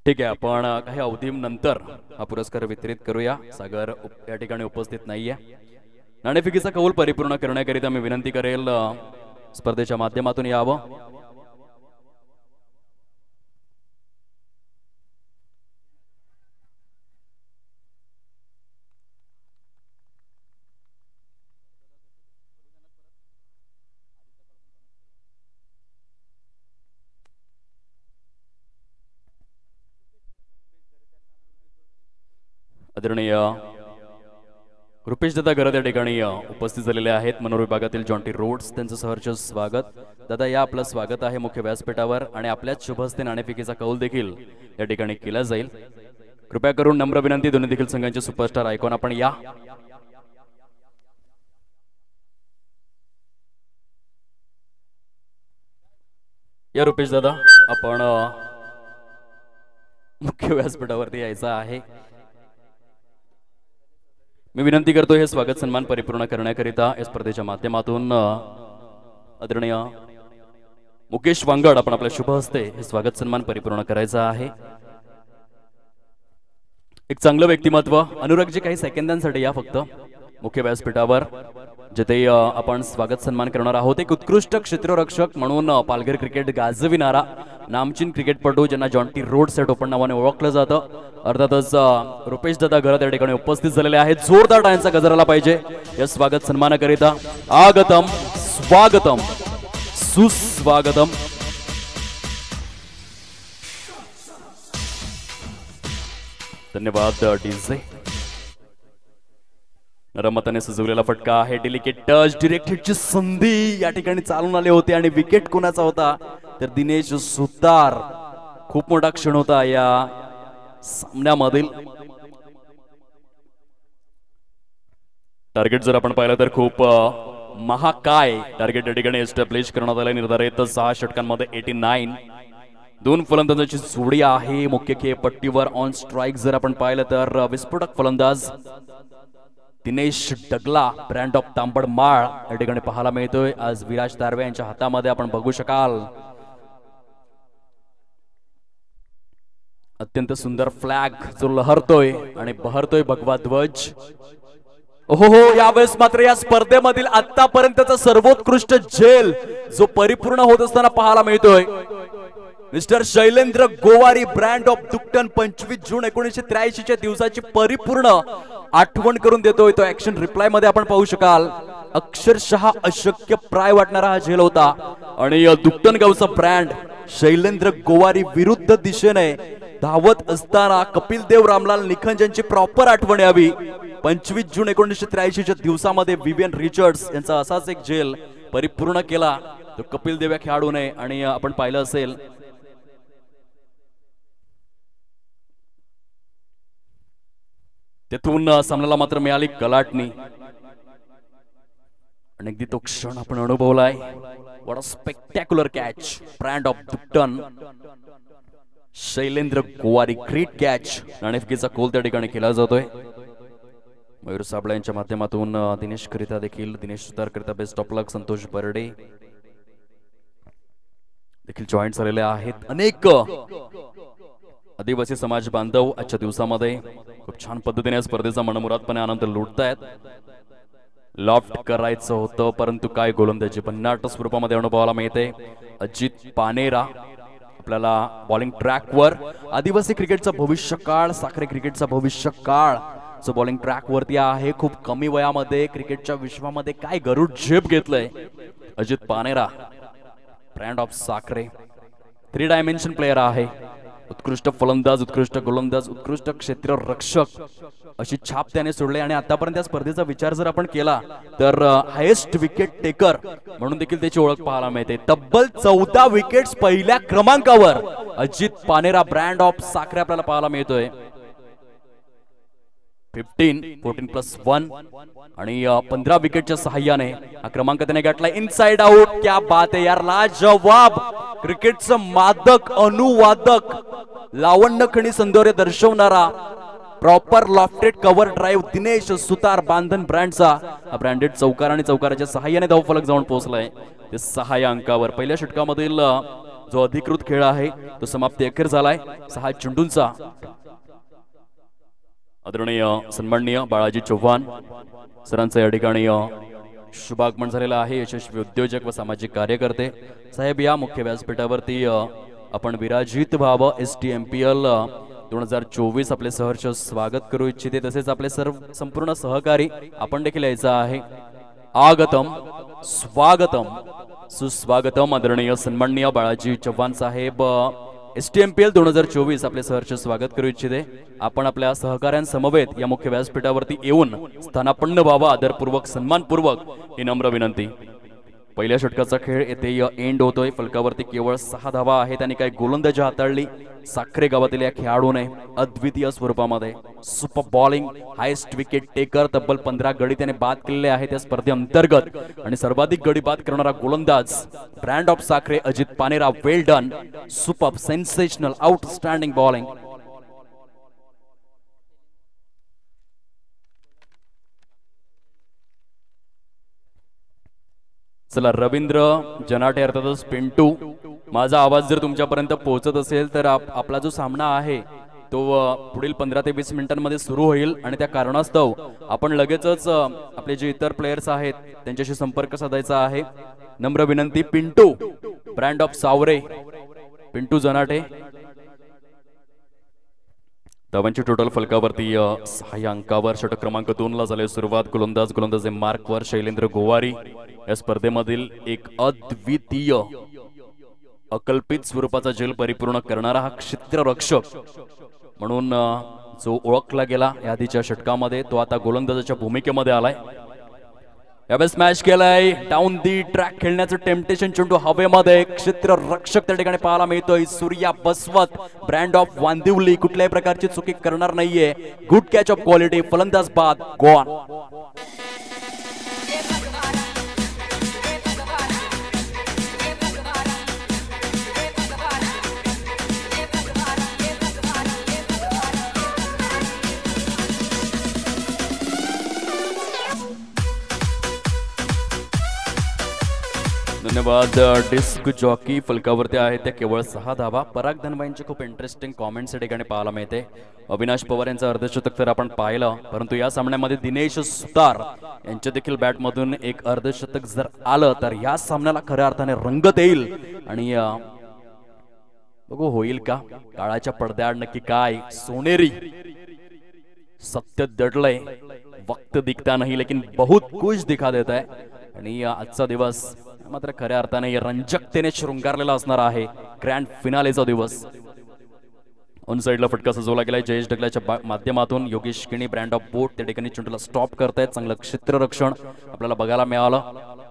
ठीक आहे, आपण काही अवधीनंतर हा पुरस्कार वितरित करूया. सागर या ठिकाणी उपस्थित नाहीये. नाणेफेकीचा कौल परिपूर्ण करण्याकरिता मी विनंती करेल स्पर्धेच्या माध्यमातून यावं. आदरणीय रुपेश दादा घरात या ठिकाणी उपस्थित झालेले आहेत. मनोर विभागातील जॉन्टी रोड्स, त्यांचं सहर्ष स्वागत. दादा या, आपलं स्वागत आहे मुख्य व्यासपीठावर आणि आपल्याच शुभ हस्ते नाणेफेकीचा कौल देखील या ठिकाणी केला जाईल. कृपया करून नम्र विनंती, दोन्ही देखील संघांचे सुपरस्टार आयकॉन आपण या. या रुपेश दादा, आपण मुख्य व्यासपीठावरती यायचं आहे. मी विनंती करतो हे स्वागत सन्मान परिपूर्ण करण्याकरिता या स्पर्धेच्या माध्यमातून आदरणीय मुकेश वांगड आपण आपल्या शुभ हस्ते हे स्वागत सन्मान परिपूर्ण करायचा आहे. एक चांगलं व्यक्तिमत्व. अनुरागजी काही सेकंदांसाठी या फक्त मुख्य व्यासपीठावर, जिथे आपण स्वागत सन्मान करणार आहोत. एक उत्कृष्ट क्षेत्ररक्षक म्हणून पालघर क्रिकेट गाजविणारा नामचीन क्रिकेटपटू ज्यांना जॉन्टी रोड्स या टोपण नावाने ओळखलं जातं, अर्थातच रुपेश दादा घरात या ठिकाणी उपस्थित झालेले आहेत. जोरदार टाळ्यांचा गजर आला पाहिजे या स्वागत सन्मानाकरिता. आगतम, स्वागतम, सुस्वागतम. धन्यवाद डीजे. नरमताने सजवलेला फटका आहे. डेलिकेट टच, डिरेक्ट हिटची संधी या ठिकाणी चालून आले होते आणि विकेट कोणाचा होता तर दिनेश सुतार खूप मोठा क्षण होता या सामन्यामधील. टार्गेट जर आपण पाहिलं तर खूप महाकाय टार्गेट या ठिकाणी एस्टॅब्लिश करण्यात आले. निर्धारित 6 षटकांमध्ये 89. 2 फलंदाजांची जोडी आहे मुख्य खेळपट्टीवर. ऑन स्ट्राईक जर आपण पाहिलं तर विस्फोटक फलंदाज दिनेश डगला ब्रँड ऑफ तांबडमाळ या ठिकाणी पाहायला मिळतोय. आज विराज दारवे यांच्या हातामध्ये आपण बघू शकाल अत्यंत सुंदर फ्लॅग जो लहरतोय आणि बहरतोय भगवा ध्वज. हो यावेळेस मात्र या स्पर्धेमधील आतापर्यंतचा सर्वोत्कृष्ट झेल जो परिपूर्ण होत असताना पाहायला मिळतोय. Mister Shailendra Gowari brand of Duktan 25 जून 1983 च्या दिवसाची परिपूर्ण आठवण करून देतोय. तो ऍक्शन रिप्लाय मध्ये आपण पाहू शकाल. अक्षरशः अशक्य प्राय वाटणारा हा झेल होता आणि दुकटन गावचा ब्रँड शैलेंद्र गोवारी विरुद्ध दिशेने धावत असताना कपिल देव रामलाल निखंज यांची प्रॉपर आठवण यावी. 25 जून 1983 च्या दिवसामध्ये विवियन रिचर्ड्स यांचा असाच एक झेल परिपूर्ण केला तो कपिल देव या खेळाडूने. आणि आपण पाहिलं असेल तेथून सामन्याला मात्र मिळाली कलाटणी आणि अगदी तो क्षण आपण अनुभवलाय. What a spectacular catch brand of Duktan Shailendra Gowari. Great catch. नाणेफेकीचा कोल त्या ठिकाणी केला जातोय. मयूर साबळे यांच्या माध्यमातून दिनेश करिता देखील दिनेश सुतार करिता बेस्ट ऑफ लक. संतोष बर्डे देखील जॉईंट झालेले आहेत. अनेक आदिवासी समाज बांधव आजच्या दिवसामध्ये खूप छान पद्धतीने या स्पर्धेचा मनमुरादपणे आनंद लुटतायत. लॉफ्ट करायचं होतं परंतु काय गोलंदाजी भन्नाट स्वरूपामध्ये अनुभवाला मिळते. अजित पानेरा आपल्याला बॉलिंग ट्रॅकवर. आदिवासी क्रिकेटचा भविष्य काळ साखरे क्रिकेटचा भविष्य काळ जो बॉलिंग ट्रॅक वरती आहे. खूप कमी वयामध्ये क्रिकेटच्या विश्वामध्ये काय गरुड झेप घेतलंय Ajit Panera brand of Sakhare. 3 dimension player आहे. उत्कृष्ट फलंदाज उत्कृष्ट गोलंदाज उत्कृष्ट क्षेत्ररक्षक अशी छाप त्याने सोडली. आणि आतापर्यंत या स्पर्धेचा विचार जर आपण केला तर हायेस्ट विकेट टेकर म्हणून देखील त्याची ओळख पाहायला मिळते. तब्बल 14 विकेट्स पहिल्या क्रमांकावर अजित पानेरा ब्रँड ऑफ साखरे आपल्याला पाहायला मिळतोय. 14+1 आणि 15 विकेटच्या सहाय्याने हा क्रमांक त्याने गाठलाय. Inside out. क्या बात है यार. लाजवाब. क्रिकेटचं मादक अनुवादक लावण्य खणी सौंदर्य दर्शवणारा proper lofted cover drive Dinesh Sutar Bandhan ब्रँडचा हा ब्रँडेड चौकार आणि चौकाराच्या सहाय्याने धावफलक जाऊन पोहोचलाय ते 6 अंकावर. पहिल्या षटकामधील जो अधिकृत खेळ आहे तो समाप्ती अखेर झालाय. 6 चेंडूंचा. आदरणीय सन्माननीय बाळाजी चव्हाण सरांचं या ठिकाणी शुभागमन झालेलं आहे. यशस्वी उद्योजक व सामाजिक कार्यकर्ते साहेब या मुख्य व्यासपीठावरती आपण विराजित व्हावं. STMPL 2024 आपले सहर्ष स्वागत करू इच्छिते. तसेच आपले संपूर्ण सहकारी आपण देखील यायचं आहे. आगतम स्वागतम सुस्वागतम. आदरणीय सन्माननीय बाळाजी चव्हाण साहेब STMPL 2024 आपले सहर्ष स्वागत करू इच्छिते. आपण आपल्या सहकाऱ्यांसमवेत या मुख्य व्यासपीठावरती येऊन स्थानापन्न व्हावा आदरपूर्वक सन्मानपूर्वक ही नम्र विनंती. पहिल्या षटकाचा खेळ येथे एंड होतोय. फलकावरती केवळ 6 धावा आहेत आणि काही गोलंदाजी हाताळली साखरे गावातील या खेळाडूने अद्वितीय स्वरूपामध्ये. Super bowling highest wicket taker. तब्बल 15 गडी त्याने बाद केलेले आहेत या स्पर्धेअंतर्गत आणि सर्वाधिक गडी बाद करणारा गोलंदाज brand of Sakhare Ajit Panera. Well done. Super sensational outstanding bowling. चला रवींद्र जनाटे अर्थातच पिंटू माझा आवाज जर तुमच्यापर्यंत पोहोचत असेल तर आपला जो सामना आहे तो पुढील 15 ते 20 मिनिटांमध्ये सुरू होईल आणि त्या कारणास्तव आपण लगेचच आपले जे इतर प्लेयर्स आहेत त्यांच्याशी संपर्क साधायचा आहे. नम्र विनंती. पिंटू ब्रँड ऑफ सावरे. पिंटू जनाटे. धावांची टोटल फलकावरती 6 अंकावर. षटक क्रमांक 2 ला झाले सुरुवात. गोलंदाज मार्कवर शैलेंद्र गोवारी. या स्पर्धेमधील एक अद्वितीय अकल्पित स्वरूपाचा झेल परिपूर्ण करणारा हा क्षेत्ररक्षक म्हणून जो ओळखला गेला या आधीच्या षटकामध्ये तो आता गोलंदाजाच्या भूमिकेमध्ये आलाय. यावेळेस स्मॅश केलाय डाऊन दी ट्रॅक खेळण्याचं टेम्पटेशन चेंडू हवेमध्ये क्षेत्र रक्षक त्या ठिकाणी पाहायला मिळतोय सूर्या बसवत ब्रँड ऑफ वांदिवली कुठल्याही प्रकारची चुकी करणार नाहीये गुड कॅच ऑफ क्वालिटी फलंदाज बाद गॉन धन्यवाद डिस्क जॉकी फलकावरती आहे ते केवळ 6 धावा पराग धनवाईंचे खूप इंटरेस्टिंग कॉमेंट्स या ठिकाणी पाहायला मिळते अविनाश पवार यांचं अर्धशतक तर आपण पाहिलं परंतु या सामन्यामध्ये दिनेश सुतार यांच्या देखील बॅटमधून एक अर्धशतक जर आलं तर या सामन्याला खऱ्या अर्थाने रंगत येईल आणि बघू होईल का काळाच्या पडद्याआड नक्की काय सोनेरी सत्य दडलंय वक्त दिखता नाही लेकिन बहुत कुछ दिखा देत आहे आणि आजचा दिवस मात्र खऱ्या अर्थाने रंजकतेने शृंगारलेला असणार आहे ग्रँड फिनालेचा दिवस ऑन साइडला फटका सजवला गेलाय जयेश डगलाच्या माध्यमातून योगेश किणी ब्रँड ऑफ बोट त्या ठिकाणी चेंडूला स्टॉप करतायत चांगलं क्षेत्ररक्षण आपल्याला बघायला मिळालं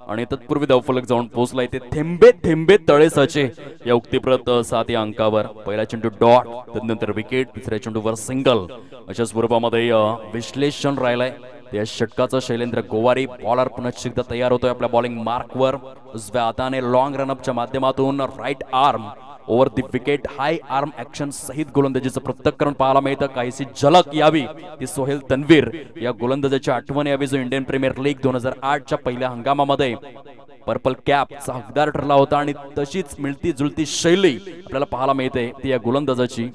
आणि तत्पूर्वी धावफलक जाऊन पोहोचलाय ते थेंबे थेंबे तळे साचे या उक्तीप्रत 7 या अंकावर पहिला चेंडू डॉट त्यानंतर विकेट दुसऱ्या चेंडूवर सिंगल अशा स्वरूपामध्ये विश्लेषण राहिलंय या षटकाचा शैलेंद्र गोवारी बॉलर पुन्हा एकदा तयार होतोय आपल्या बॉलिंग मार्कवर उजव्या हाताने लॉंग रनअपच्या माध्यमातून right arm over the wicket high arm action सहित गोलंदाजीचं पृथक्करण पाहायला मिळतं काहीशी झलक यावी ती सोहेल तन्वीर या गोलंदाजाची आठवण यावी जो इंडियन प्रीमियर लीग 2008च्या पहिल्या हंगामामध्ये पर्पल कॅपचा हकदार ठरला होता आणि तशीच मिळती जुळती शैली आपल्याला पाहायला मिळते ती या गोलंदाजाची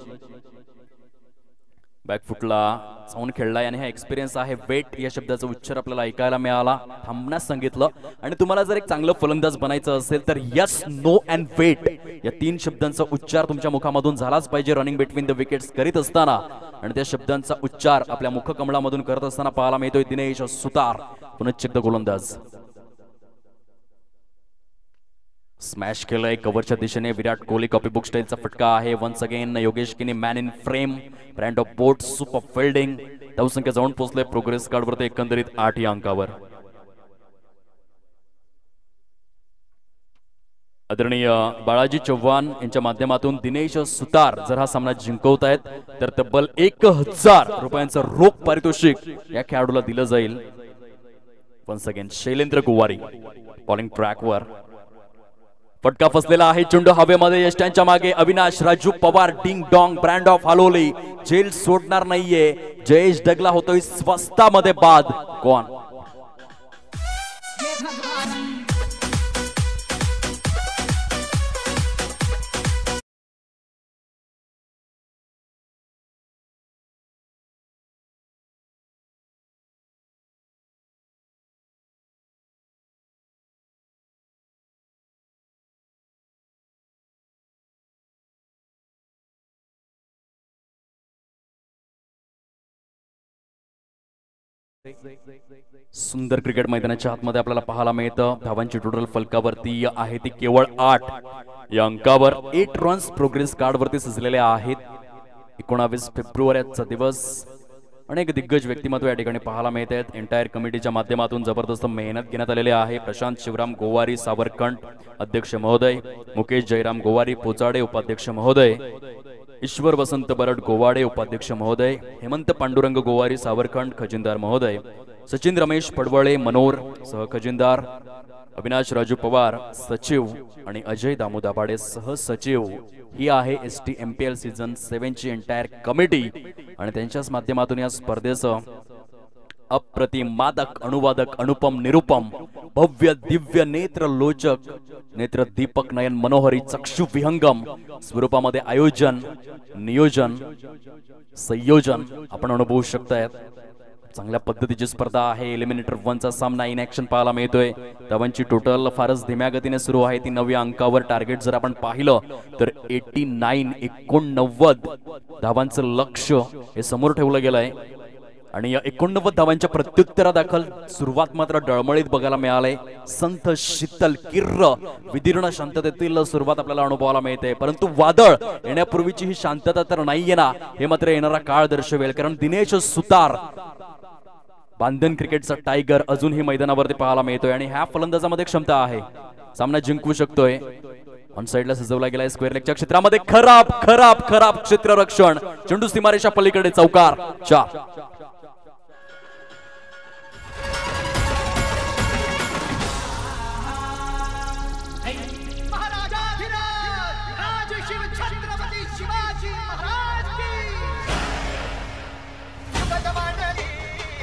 बॅकफुटला जाऊन खेळलाय आणि हा एक्सपिरियन्स आहे वेट या शब्दाचा उच्चार आपल्याला ऐकायला मिळाला थांबण्यास सांगितलं आणि तुम्हाला जर एक चांगलं फलंदाज बनायचं असेल तर यस नो अँड वेट या 3 शब्दांचा उच्चार तुमच्या मुखामधून झालाच पाहिजे रनिंग बिटवीन द विकेट्स करीत असताना आणि त्या शब्दांचा उच्चार आपल्या मुखकमळामधून करत असताना पाहायला मिळतोय दिनेश सुतार पुन्हा एकदा गोलंदाज स्मॅश केलंय कव्हरच्या दिशेने विराट कोहली कॉपी बुक स्टाईलचा फटका आहे वन्स अगेन योगेश किनी man in frame brand of boat super fielding धावसंख्या जाऊन पोहोचले प्रोग्रेस कार्डवरती एकंदरीत 8 या अंकावर आदरणीय बाळाजी चव्हाण यांच्या माध्यमातून दिनेश सुतार जर हा सामना जिंकवतायत तर तब्बल 1000 रुपयांचं रोख पारितोषिक या खेळाडूला दिलं जाईल once again Shailendra Gowari bowling ट्रॅकवर फटका फसलेला आहे चेंडू हवेमध्ये यष्ट्यांच्या मागे Avinash Raju Pawar ding dong brand of Haloli जेल सोडणार नाहीये जयेश डगला होतोय स्वस्तामध्ये बाद गॉन सुंदर क्रिकेट मैदानाच्या आतमध्ये आपल्याला पाहायला मिळतं धावांची टोटल फलकावरती आहे ती केवळ 8 या अंकावर 8 रन्स प्रोग्रेस कार्डवरती सजलेले आहेत 19 फेब्रुवारीचा दिवस अनेक दिग्गज व्यक्तिमत्व या ठिकाणी पाहायला मिळत आहेत एंटायर कमिटीच्या माध्यमातून जबरदस्त मेहनत घेण्यात आलेली आहे प्रशांत शिवराम गोवारी सावरकंठ अध्यक्ष महोदय मुकेश जयराम गोवारी पोचाडे उपाध्यक्ष महोदय ईश्वर वसंत बरड गोवाडे उपाध्यक्ष महोदय हेमंत पांडुरंग गोवारी सावरखंड खजिनदार महोदय सचिन रमेश पडवळे मनोर सहखजिनदार अविनाश राजू पवार सचिव आणि अजय दामोदाबाडे सहसचिव ही आहे STMPL सीझन 7 ची एंटायर कमिटी आणि त्यांच्याच माध्यमातून या स्पर्धेचं अप्रतिम मादक अनुवादक अनुपम निरुपम भव्य दिव्य नेत्र लोचक नेत्र दीपक नयन मनोहरी चक्षु विहंगम स्वरूपामध्ये आयोजन नियोजन संयोजन आपण अनुभवू शकताय चांगल्या पद्धतीची स्पर्धा आहे एलिमिनेटर 1 चा सामना इन ऍक्शन पाहायला मिळतोय धावांची टोटल फारच धीम्या गतीने सुरू आहे ती 9 अंकावर टार्गेट जर आपण पाहिलं तर 89 धावांचं लक्ष हे समोर ठेवलं गेलंय आणि या 89 धावांच्या प्रत्युत्तरादाखल सुरुवात मात्र डळमळीत बघायला मिळाले संथ शीतल किर्र विदीर्ण शांततेतील सुरुवात आपल्याला अनुभवायला मिळते परंतु वादळ येण्यापूर्वीची ही शांतता तर नाहीये ना हे मात्र येणारा काळ दर्शवेल कारण दिनेश सुतार बांधन क्रिकेटचा टायगर अजूनही मैदानावरती पाहायला मिळतोय आणि ह्या फलंदाजामध्ये क्षमता आहे, सामना जिंकू शकतोय. ऑन साइडला सजवला गेलाय स्क्वेअर लेगच्या क्षेत्रामध्ये खराब खराब खराब क्षेत्ररक्षण, चेंडू सीमारेषा पलीकडे, चौकार 4.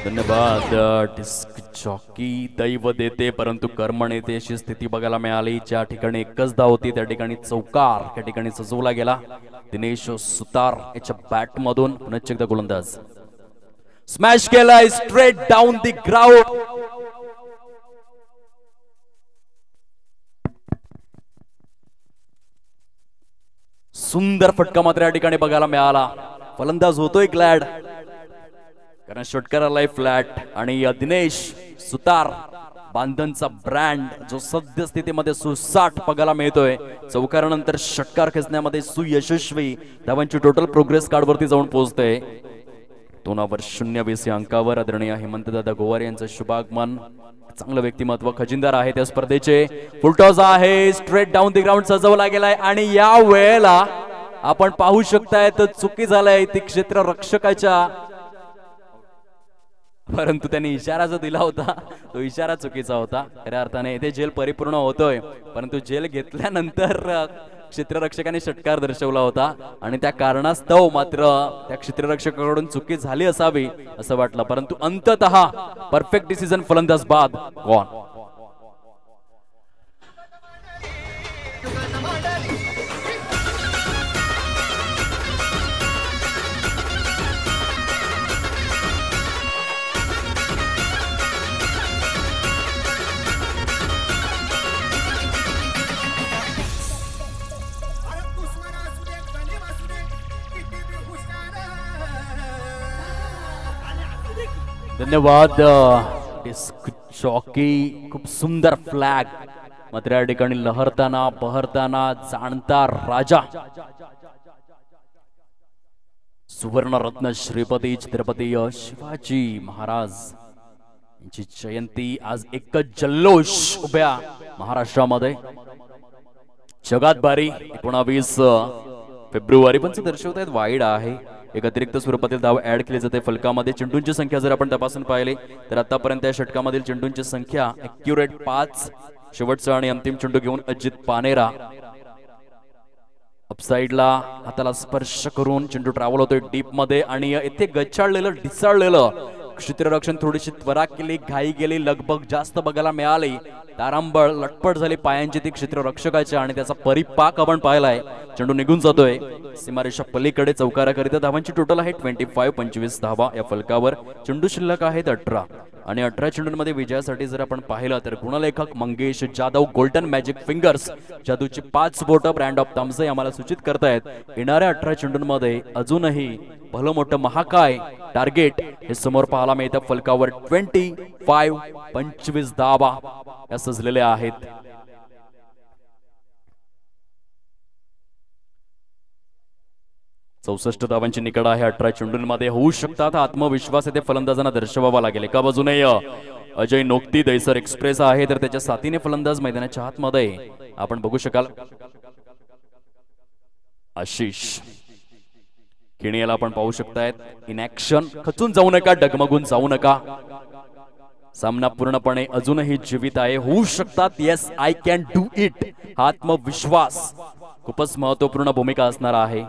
धन्यवाद. डिस्क जॉकी दैव देते परंतु कर्म नेते अशी स्थिती बघायला मिळाली. ज्या ठिकाणी एकच धाव होती त्या ठिकाणी चौकार त्या ठिकाणी सजवला गेला. दिनेश सुतार याच्या बॅट मधून पुनश्च एकदा गोलंदाज स्मॅश केलाय स्ट्रेट डाऊन दी ग्राउंड. सुंदर फटका मात्र या ठिकाणी बघायला मिळाला. फलंदाज होतोय ग्लॅड कारण षटकार आलाय फ्लॅट आणि दिनेश सुतार बांधनचा ब्रँड जो सद्यस्थितीमध्ये सुसाट बघायला मिळतोय. चौकारानंतर षटकार खेचण्यामध्ये सुयशस्वी, धावांची टोटल प्रोग्रेस कार्ड वरती जाऊन पोहोचते. 2/0 या अंकावर आदरणीय हेमंतदादा गोवारे यांचं शुभागमन. चांगलं व्यक्तिमत्व, खजिनदार आहे त्या स्पर्धेचे. फुलटॉस आहे, स्ट्रेट डाऊन दी ग्राउंड सजवला गेलाय आणि या वेळेला आपण पाहू शकताय तर चुकी झालाय ती क्षेत्ररक्षकाच्या, परंतु त्यांनी इशारा जो दिला होता तो इशारा चुकीचा होता. खऱ्या अर्थाने इथे जेल परिपूर्ण होतोय, परंतु जेल घेतल्यानंतर क्षेत्ररक्षकाने षटकार दर्शवला होता आणि त्या कारणास्तव मात्र त्या क्षेत्ररक्षकाकडून चुकी झाली असावी असं वाटलं, परंतु अंततः परफेक्ट डिसिजन फलंदाज बाद गॉन. धन्यवाद. डिस्क जॉकी खूप सुंदर फ्लॅग मात्र या ठिकाणी लहरताना बहरताना जाणता राजा सुवर्णरत्न श्रीपती छत्रपती शिवाजी महाराज यांची जयंती आज एकच जल्लोष उभ्या महाराष्ट्रामध्ये. जगात बारी 19 फेब्रुवारी पण दर्शवत आहेत वाईड आहे. एक अतिरिक्त स्वरूपातील धाव ऍड केली जाते फलकामध्ये. चेंडूंची संख्या जर आपण तपासून पाहिली तर आतापर्यंत या षटकामधील चेंडूंची संख्या ॲक्युरेट 5. शेवटचा आणि अंतिम चेंडू घेऊन अजित पानेरा अपसाइडला हाताला स्पर्श करून चेंडू ट्रॅव्हल होतोय डीप मध्ये आणि येथे गच्चाळलेलं ढिसाळलेलं क्षेत्ररक्षण थोडीशी त्वरा केली, घाई गेली, लगबग जास्त बघायला मिळाली. तारांबळ लटपट झाली पायांची ती क्षेत्ररक्षकाच्या आणि त्याचा परिपाक आपण पाहिलाय. चेंडू निघून जातोय सीमारेषा पलीकडे. चौकाराकरिता धावांची टोटल आहे 25 धावा या फलकावर. चेंडू शिल्लक आहेत 18 आणि 18 चेंडूंमध्ये विजयासाठी जर आपण पाहिलं तर गुणलेखक Mangesh Jadhav golden magic fingers जादूची 5 बोटं ब्रँड ऑफ थम्स आम्हाला सूचित करतायत. येणाऱ्या 18 चेंडूंमध्ये अजूनही भलं मोठं महाकाय टार्गेट हे समोर पाहायला मिळतं. फलकावर 25 धावा या सजलेल्या आहेत. चौसष्ट धावांची निकड आहे 18 चेंडूंमध्ये. होऊ शकतात आत्मविश्वास येथे फलंदाजांना दर्शवावा लागेल. एका बाजूने अजय नोक्ती दैसर एक्सप्रेस आहे तर त्याच्या साथीने फलंदाज मैदानाच्या आतमध्ये आपण बघू शकाल आशिष किणियाला आपण पाहू शकतायत इन ऍक्शन. खचून जाऊ नका, डगमगून जाऊ नका. सामना पूर्णपणे अजूनही जीवित आहे. होऊ शकतात, yes I can do it. आत्मविश्वास खूपच महत्वपूर्ण भूमिका असणार आहे.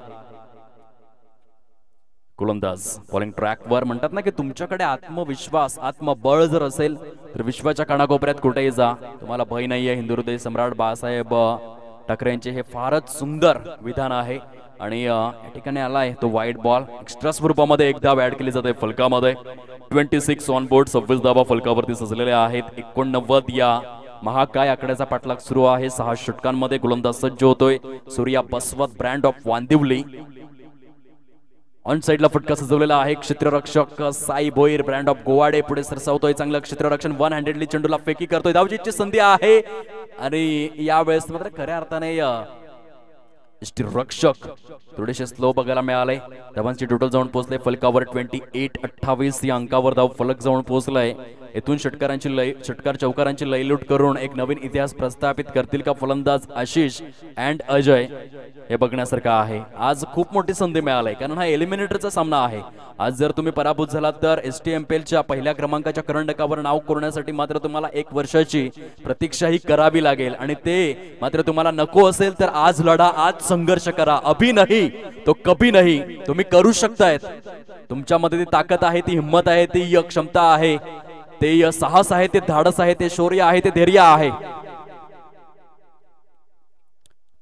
गोलंदाज बॉलिंग ट्रॅकवर म्हणतात ना की तुमच्याकडे आत्मविश्वास आत्मबळ जर असेल तर विश्वाच्या कानाकोपऱ्यात कुठेही जा, तुम्हाला भय नाहीये. हिंदुहृदय सम्राट बाळासाहेब ठाकरे यांचे हे फारच सुंदर विधान आहे आणि या ठिकाणी आलाय तो वाईड बॉल. एक्स्ट्रा स्वरूपामध्ये एक धाव ऍड केली जाते फलकामध्ये. 26 ऑन बोर्ड 26 धावा फलकावरती सजलेल्या आहेत. 89 या महाकाय आकड्याचा पाठलाग सुरू आहे. 6 षटकांमध्ये गोलंदाज सज्ज होतोय. सूर्या बसवत ब्रँड ऑफ वांदिवली. ऑन साइडला फटका सजवलेला आहे. क्षेत्ररक्षक साई भोईर ब्रँड ऑफ गोवाडे पुढे सरसावतोय. चांगलं क्षेत्ररक्षण. 1 हँडेडली चेंडूला फेकी करतोय. धावजीची संधी आहे आणि यावेळेस मात्र खऱ्या अर्थाने यष्टीरक्षक थोडेसे स्लो बघायला मिळाले. धावांची टोटल जाऊन पोहोचले फलकावर 28-28 या अंकावर धाव फलक जाऊन पोहोचलाय. येथून षटकार चौकारांची लयलूट करून एक नवीन इतिहास प्रस्थापित करतील का फलंदाज आशिष अँड अजय, हे बघण्यासारखं आहे. आज खूप मोठी संधी मिळाली कारण हा एलिमिनेटरचा सामना आहे. आज जर तुम्ही पराभूत झालात तर STMPLच्या पहिल्या क्रमांकाच्या करंडकावर नाव कोरण्यासाठी मात्र तुम्हाला 1 वर्षाची प्रतीक्षाही करावी लागेल आणि ते मात्र तुम्हाला नको असेल तर आज लढा, आज संघर्ष करा. अभी नाही तो कभी नाही. तुम्ही करू शकतायत. तुमच्यामध्ये ती ताकद आहे, ती हिंमत आहे, ती क्षमता आहे, ते साहस आहे, ते धाडस आहे, ते शौर्य आहे, ते धैर्य आहे.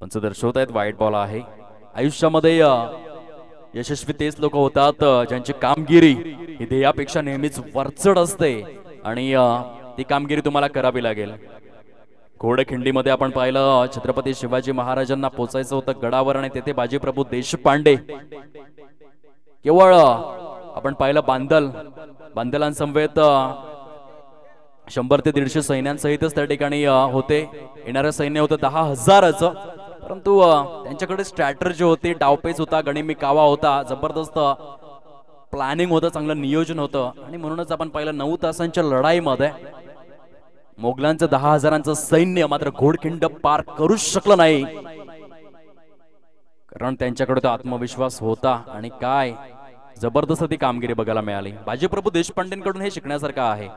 पंच दर्शवतायत वाईट बॉल आहे. आयुष्यामध्ये यशस्वी तेच लोक होतात ज्यांची कामगिरी ही ध्येयापेक्षा नेहमीच वरचढ असते आणि ती कामगिरी तुम्हाला करावी लागेल. घोडखिंडीमध्ये आपण पाहिलं छत्रपती शिवाजी महाराजांना पोचायचं होतं गडावर आणि तेथे बाजीप्रभू देशपांडे केवळ आपण पाहिलं बांदलांसमवेत 100 ते 150 सैन्यांसहितच त्या ठिकाणी होते. येणारं सैन्य होतं 10,000चं, परंतु त्यांच्याकडे स्ट्रॅटर्जी होती, डावपेच होता, गणिमी कावा होता, जबरदस्त प्लॅनिंग होतं, चांगलं नियोजन होतं आणि म्हणूनच आपण पाहिलं 9 तासांच्या लढाईमध्ये मोगलांचं 10,000चं सैन्य मात्र घोडखिंड पार करूच शकलं नाही कारण त्यांच्याकडे तो आत्मविश्वास होता आणि काय जबरदस्त ती कामगिरी बघायला मिळाली. बाजीप्रभू देशपांडेंकडून हे शिकण्यासारखं आहे.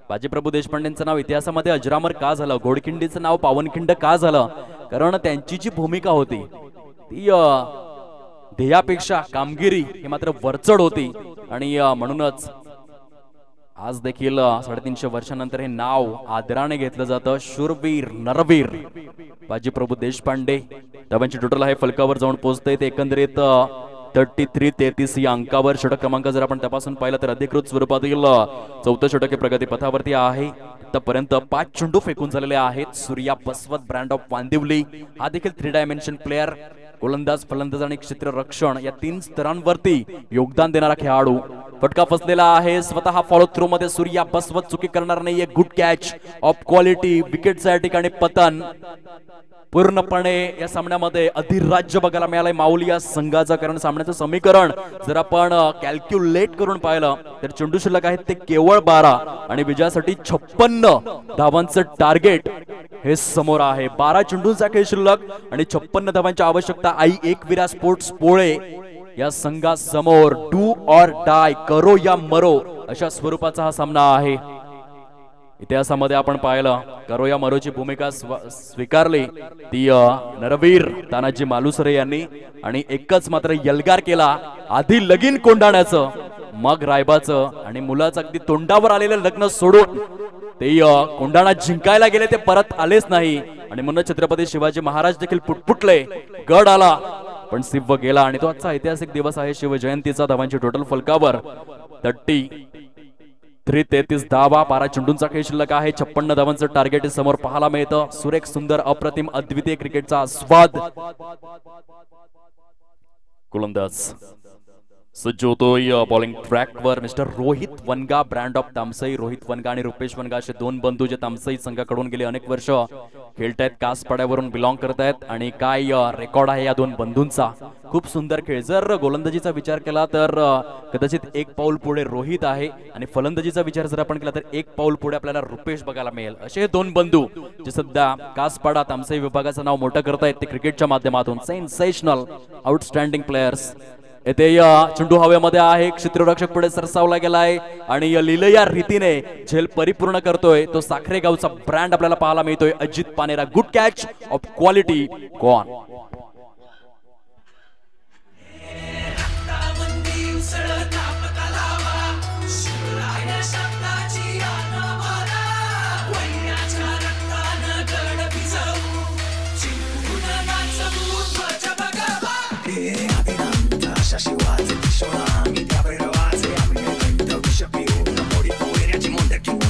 बाजीप्रभू देशपांडेंचं नाव इतिहासामध्ये अजरामर का झालं, घोडखिंडीचं नाव पावनखिंड का झालं, कारण त्यांची जी भूमिका होती ती ध्येयापेक्षा कामगिरी ही मात्र वरचढ होती आणि म्हणूनच आज देखील 350 वर्षानंतर हे नाव आदराने घेतलं जातं. शूरवीर नरवीर बाजीप्रभू देशपांडे. धावांची टोटल आहे फलकावर जाऊन पोहोचते ते एकंदरीत 33-33 या अंकावर. षटक क्रमांक जर आपण तपासून पाहिला तर अधिकृत स्वरूपातील 4थं षटक हे प्रगती पथावरती आहे. आतापर्यंत 5 चेंडू फेकून झालेले आहेत. सूर्या बसवत ब्रँड ऑफ वांदिवली हा देखील 3 डायमेन्शन प्लेअर, गोलंदाज फलंदाज आणि क्षेत्ररक्षण या 3 स्तरांवरती योगदान देणारा खेळाडू. फटका फसलेला आहे स्वतः फॉलो थ्रो मध्ये. सूर्या बसवत चुकी करणार नाहीये. Good catch of quality. विकेटचं या ठिकाणी पतन. पूर्णपणे या सामन्यामध्ये अधिराज्य बघायला मिळालंय माऊली या संघाचं, कारण सामन्याचं समीकरण जर आपण कॅल्क्युलेट करून पाहिलं तर चेंडू शिल्लक आहेत ते केवळ 12 आणि विजयासाठी 56 धावांचं टार्गेट हे समोर आहे. 12 चेंडूंचा खेळ शिल्लक आणि 56 धावांची आवश्यकता. आई एकविरा स्पोर्ट्स पोळे या संघासमोर. डू ऑर डाय, करो या मरो अशा स्वरूपाचा हा सामना आहे. इतिहासामध्ये आपण पाहिलं करो या मरोची भूमिका स्वीकारली ती नरवीर तानाजी मालुसरे यांनी आणि एकच मात्र यलगार केला. आधी लगीन कोंडाण्याचं, मग रायबाचं आणि मुलाचं अगदी तोंडावर आलेलं लग्न सोडून ते कोंडाणा जिंकायला गेले, ते परत आलेच नाही आणि म्हणून छत्रपती शिवाजी महाराज देखील पुटपुटले. गड आला पण सिव्ह गेला आणि तो आजचा ऐतिहासिक दिवस आहे शिवजयंतीचा. धावांची टोटल फलकावर 33 धावा. 12 चेंडूंचा खेळ शिल्लक आहे. 56 धावांचं टार्गेट समोर पाहायला मिळतं. सुरेख सुंदर अप्रतिम अद्वितीय क्रिकेटचा आस्वाद. गोलंदाज सज्ज होतोय बॉलिंग ट्रॅकवर mister Rohit Vanga brand of Tamsai. Rohit Vanga आणि रुपेश वनगा असे 2 बंधू जे तामसई संघाकडून गेले अनेक वर्ष खेळतायत, कास पाड्यावरून बिलॉंग करतायत आणि काय रेकॉर्ड आहे या 2 बंधूंचा. खूप सुंदर खेळ. जर गोलंदाजीचा विचार केला तर कदाचित 1 पाऊल पुढे रोहित आहे आणि फलंदाजीचा विचार जर आपण केला तर 1 पाऊल पुढे आपल्याला रुपेश बघायला मिळेल. असे हे 2 बंधू जे सध्या कासपाडा तामसई विभागाचं नाव मोठं करतायत ते क्रिकेटच्या माध्यमातून. Sensational outstanding players. येथे चेंडू हवेमध्ये आहे. क्षेत्ररक्षक पुढे सरसावला गेलाय आणि लीलया रीतीने झेल परिपूर्ण करतोय तो साखरे गावचा ब्रँड आपल्याला पाहायला मिळतोय Ajit Panera. Good catch of quality. Gone.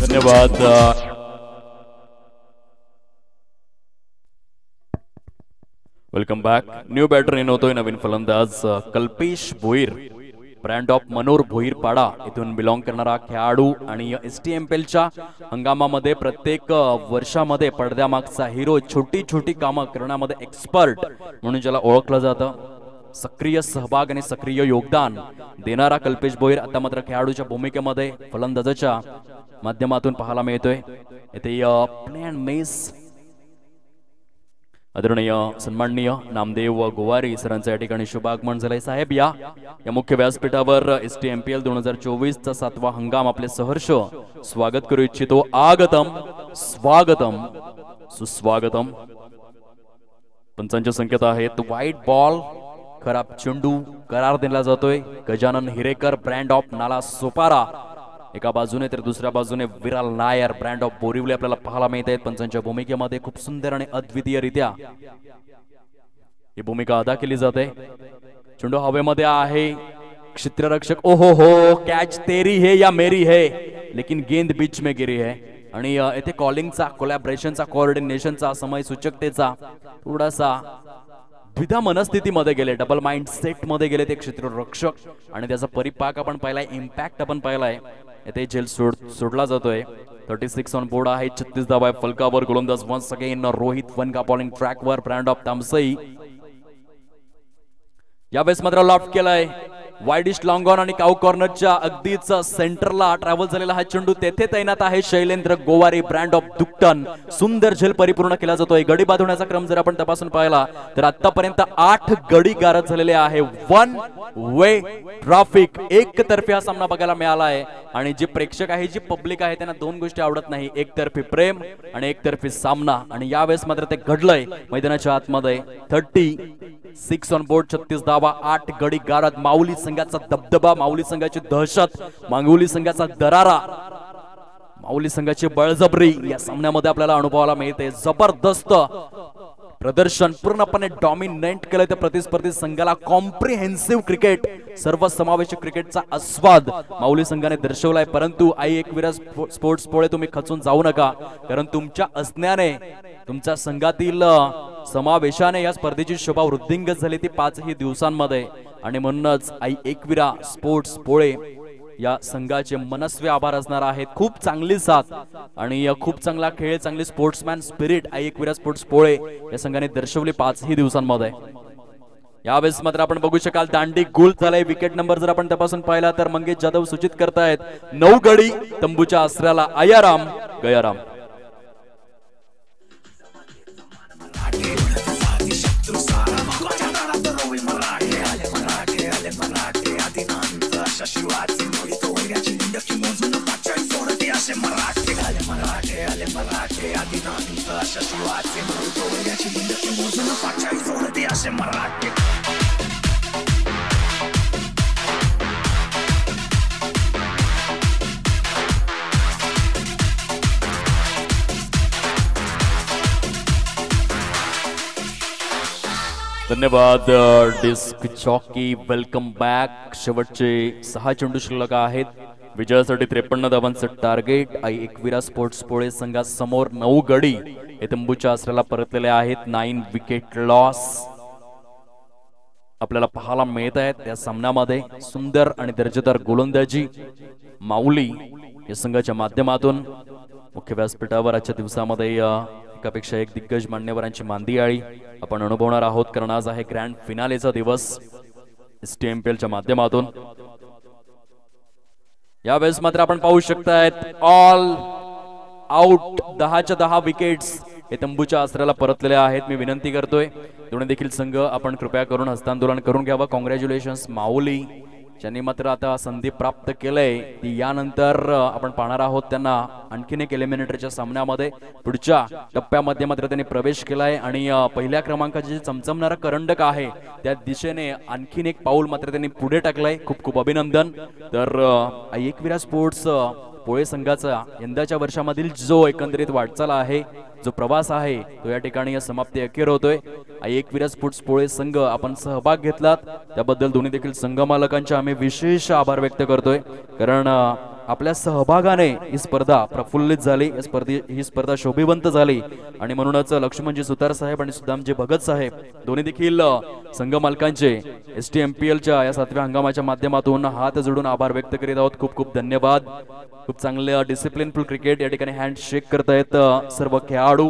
धन्यवाद. Welcome back. New batter in होतोय नवीन फलंदाज कल्पेश भोईर. ब्रँड ऑफ मनोर भोईरपाडा इथून बिलॉंग करणारा खेळाडू आणि STMPLच्या हंगामामध्ये प्रत्येक वर्षामध्ये पडद्यामागचा हिरो, छोटी छोटी कामं करण्यामध्ये एक्सपर्ट म्हणून ज्याला ओळखलं जातं, सक्रिय सहभाग आणि सक्रिय योगदान देणारा कल्पेश भोईर आता मात्र खेळाडूच्या भूमिकेमध्ये फलंदाजाच्या माध्यमातून पाहायला मिळतोय. इथे प्ले अँड मिस आदरणीय सन्माननीय नामदेव गोवारी सरांचं या ठिकाणी शुभागमन झालंय. साहेब या मुख्य व्यासपीठावर STMPL 2024चा 7वा हंगाम आपले सहर्ष स्वागत करू इच्छितो. आगतम, स्वागतम, सुस्वागतम. पंचांचे संकेत आहेत व्हाईट बॉल, खराब चेंडू करार दिला जातोय. गजानन हिरेकर ब्रँड ऑफ नाला सोपारा एका बाजूने तर दुसऱ्या बाजूने विराल नायर ब्रँड ऑफ बोरिवली आपल्याला पाहायला मिळत आहेत. पंचांच्या भूमिकेमध्ये खूप सुंदर आणि अद्वितीयरित्या ही भूमिका अदा केली जाते. चेंडू हवेमध्ये आहे. क्षेत्ररक्षक ओहो हो, कॅच तेरी है या मेरी है, लेकिन गेंद बीच में गिरी है. आणि येथे कॉलिंगचा, कोलॅबरेशनचा, कोऑर्डिनेशनचा, समय सूचकतेचा थोडासा द्विधा मनस्थितीमध्ये गेले, डबल माइंड सेट मध्ये गेले ते क्षेत्ररक्षक आणि त्याचा परिपाक आपण पाहिलाय, इम्पॅक्ट आपण पाहिलाय. येथे झेल सोडला जातोय. 36 ऑन बोर्ड आहे. 36 धावा फलकावर. गोलंदाज वन्स अगेन रोहित वनगा बॉलिंग ट्रॅकवर. ब्रँड ऑफ तामसई यावेळेस मात्र लॉफ्ट केलाय. वाईडिश लॉंग ऑन आणि काऊ कॉर्नरच्या अगदीच सेंटरला ट्रॅव्हल झालेला हा चेंडू तेथे तैनात आहे शैलेंद्र गोवारी ब्रँड ऑफ दुकटन. सुंदर झेल परिपूर्ण केला जातोय. गडी बाद होण्याचा क्रम जर आपण तपासून पाहिला तर आतापर्यंत 8 गडी गारद झालेले आहे. वन वे ट्रॅफिक, एकतर्फी हा सामना बघायला मिळाला आहे. आणि जे प्रेक्षक आहे, जी पब्लिक आहे, त्यांना दोन गोष्टी आवडत नाही, एकतर्फी प्रेम आणि एकतर्फी सामना. आणि यावेळेस मात्र ते घडलंय मैदानाच्या आतमध्ये. 36 ऑन बोर्ड, 36 धावा, 8 गडी गारद. माऊली संघाचा दबदबा, माऊली संघाची दहशत, मांगोली संघाचा दरारा, माऊली संघाची बळजबरी या सामन्यामध्ये आपल्याला अनुभवायला मिळते. जबरदस्त प्रदर्शन, पूर्णपणे डॉमिनेट केलं त्या प्रतिस्पर्धी संघाला. कॉम्प्रिहेन्सिव्ह क्रिकेट, सर्वसमावेशक क्रिकेटचा आस्वाद माऊली संघाने दर्शवलाय. परंतु आई एकविरा स्पोर्ट्स पोळे तुम्ही खचून जाऊ नका, कारण तुमच्या असण्याने, तुमच्या संघातील समावेशाने या स्पर्धेची शोभा वृद्धिंगत झाली ती 5ही दिवसांमध्ये. आणि म्हणूनच आई एकविरा स्पोर्ट्स पोळे या संघाचे मनस्वी आभार असणार आहेत. खूप चांगली साथ आणि खूप चांगला खेळ, चांगली स्पोर्ट्समॅन स्पिरिट आई एकविरा स्पोर्ट्स पोळे या संघाने दर्शवली 5ही दिवसांमध्ये. यावेळेस मात्र आपण बघू शकाल दांडी गुल झालाय. विकेट नंबर जर आपण तपासून पाहिला तर मंगेश जाधव सूचित करतायत 9 गडी तंबूच्या आसऱ्याला. आयाराम गयाराम. धन्यवाद डिस्क जॉकी. Welcome back. शेवटचे 6 चेंडू शिल्लक आहेत. विजयासाठी 53 धावांचं टार्गेट. आई एकविरा स्पोर्ट्स पोळे संघासमोर 9 गडी हे तंबूच्या आसऱ्याला परतलेले आहेत. 9 विकेट लॉस आपल्याला पाहायला मिळत आहेत या सामन्यामध्ये. सुंदर आणि दर्जेदार गोलंदाजी माऊली या संघाच्या माध्यमातून. मुख्य व्यासपीठावर आजच्या दिवसामध्ये एकापेक्षा एक दिग्गज मान्यवरांची मांदियाळी आपण अनुभवणार आहोत, कारण आज आहे ग्रँड फिनालेचा दिवस STMPLच्या माध्यमातून. यावेळेस मात्र आपण पाहू शकतायत ऑल आउट 10च्या 10 विकेट्स हे तंबूच्या आसऱ्याला परतलेले आहेत. मी विनंती करतोय दोन्ही देखील संघ आपण कृपया करून हस्तांदोलन करून घ्यावं. कॉंग्रॅच्युलेशन्स माऊली, ज्यांनी मात्र आता संधी प्राप्त केलंय ती यानंतर आपण पाहणार आहोत त्यांना आणखीन एक एलिमिनेटरच्या सामन्यामध्ये. पुढच्या टप्प्यामध्ये मात्र त्यांनी प्रवेश केलाय आणि पहिल्या क्रमांकाचे जे चमचमणारा करंडक आहे त्या दिशेने आणखीन एक पाऊल मात्र त्यांनी पुढे टाकलंय. खूप खूप अभिनंदन. तर आई एकविरा स्पोर्ट्स पोळे संघाचा यंदाच्या वर्षामधील जो एकंदरीत वाटचाल आहे, जो प्रवास आहे, तो या ठिकाणी समाप्ती अखेर होतोय. आई एकविरा स्पोर्ट्स पोळे संघ आपण सहभाग घेतलात त्याबद्दल दोन्ही देखील संघ मालकांचे आम्ही विशेष आभार व्यक्त करतोय, कारण आपल्या सहभागाने ही स्पर्धा प्रफुल्लित झाली, ही स्पर्धा शोभिवंत झाली आणि म्हणूनच लक्ष्मणजी सुतार साहेब आणि सुदामजी भगत साहेब दोन्ही देखील संघ मालकांचे STMPLच्या या 7व्या हंगामाच्या माध्यमातून हात जोडून आभार व्यक्त करीत आहोत. खूप खूप धन्यवाद. खूप चांगले डिसिप्लिनफुल क्रिकेट या ठिकाणी हँडशेक करतायत सर्व खेळाडू.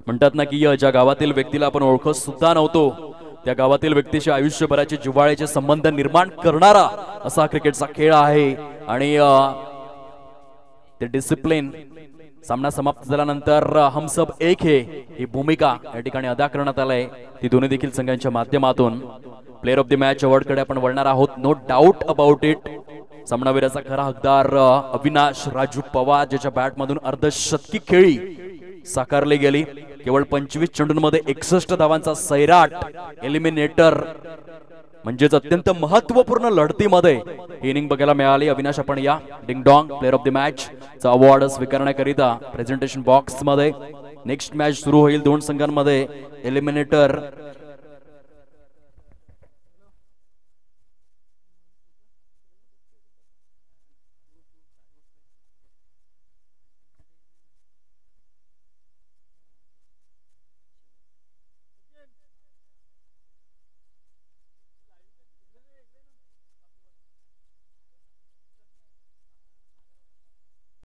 म्हणतात ना की ज्या गावातील व्यक्तीला आपण ओळखत सुद्धा नव्हतो त्या गावातील व्यक्तीशी आयुष्यभराचे जिव्हाळ्याचे संबंध निर्माण करणारा असा क्रिकेटचा खेळ आहे. आणि ते डिसिप्लिन सामना समाप्त झाल्यानंतर हम सब एक है ही भूमिका या ठिकाणी अदा करण्यात आलाय. ती दोन्ही देखील संघांच्या माध्यमातून player of the match award कडे आपण वळणार आहोत. No doubt about it. सामनावीराचा खरा हकदार अविनाश राजू पवार, ज्याच्या बॅट मधून अर्धशतकी खेळी साकारली गेली. केवळ 25 चेंडूंमध्ये 61 धावांचा सैराट, एलिमिनेटर म्हणजेच अत्यंत महत्वपूर्ण लढतीमध्ये ही इनिंग बघायला मिळाली. अविनाश, आपण या ding dong player of the match चा अवॉर्ड स्वीकारण्याकरिता प्रेझेंटेशन बॉक्स मध्ये. नेक्स्ट मॅच सुरू होईल दोन संघांमध्ये. एलिमिनेटर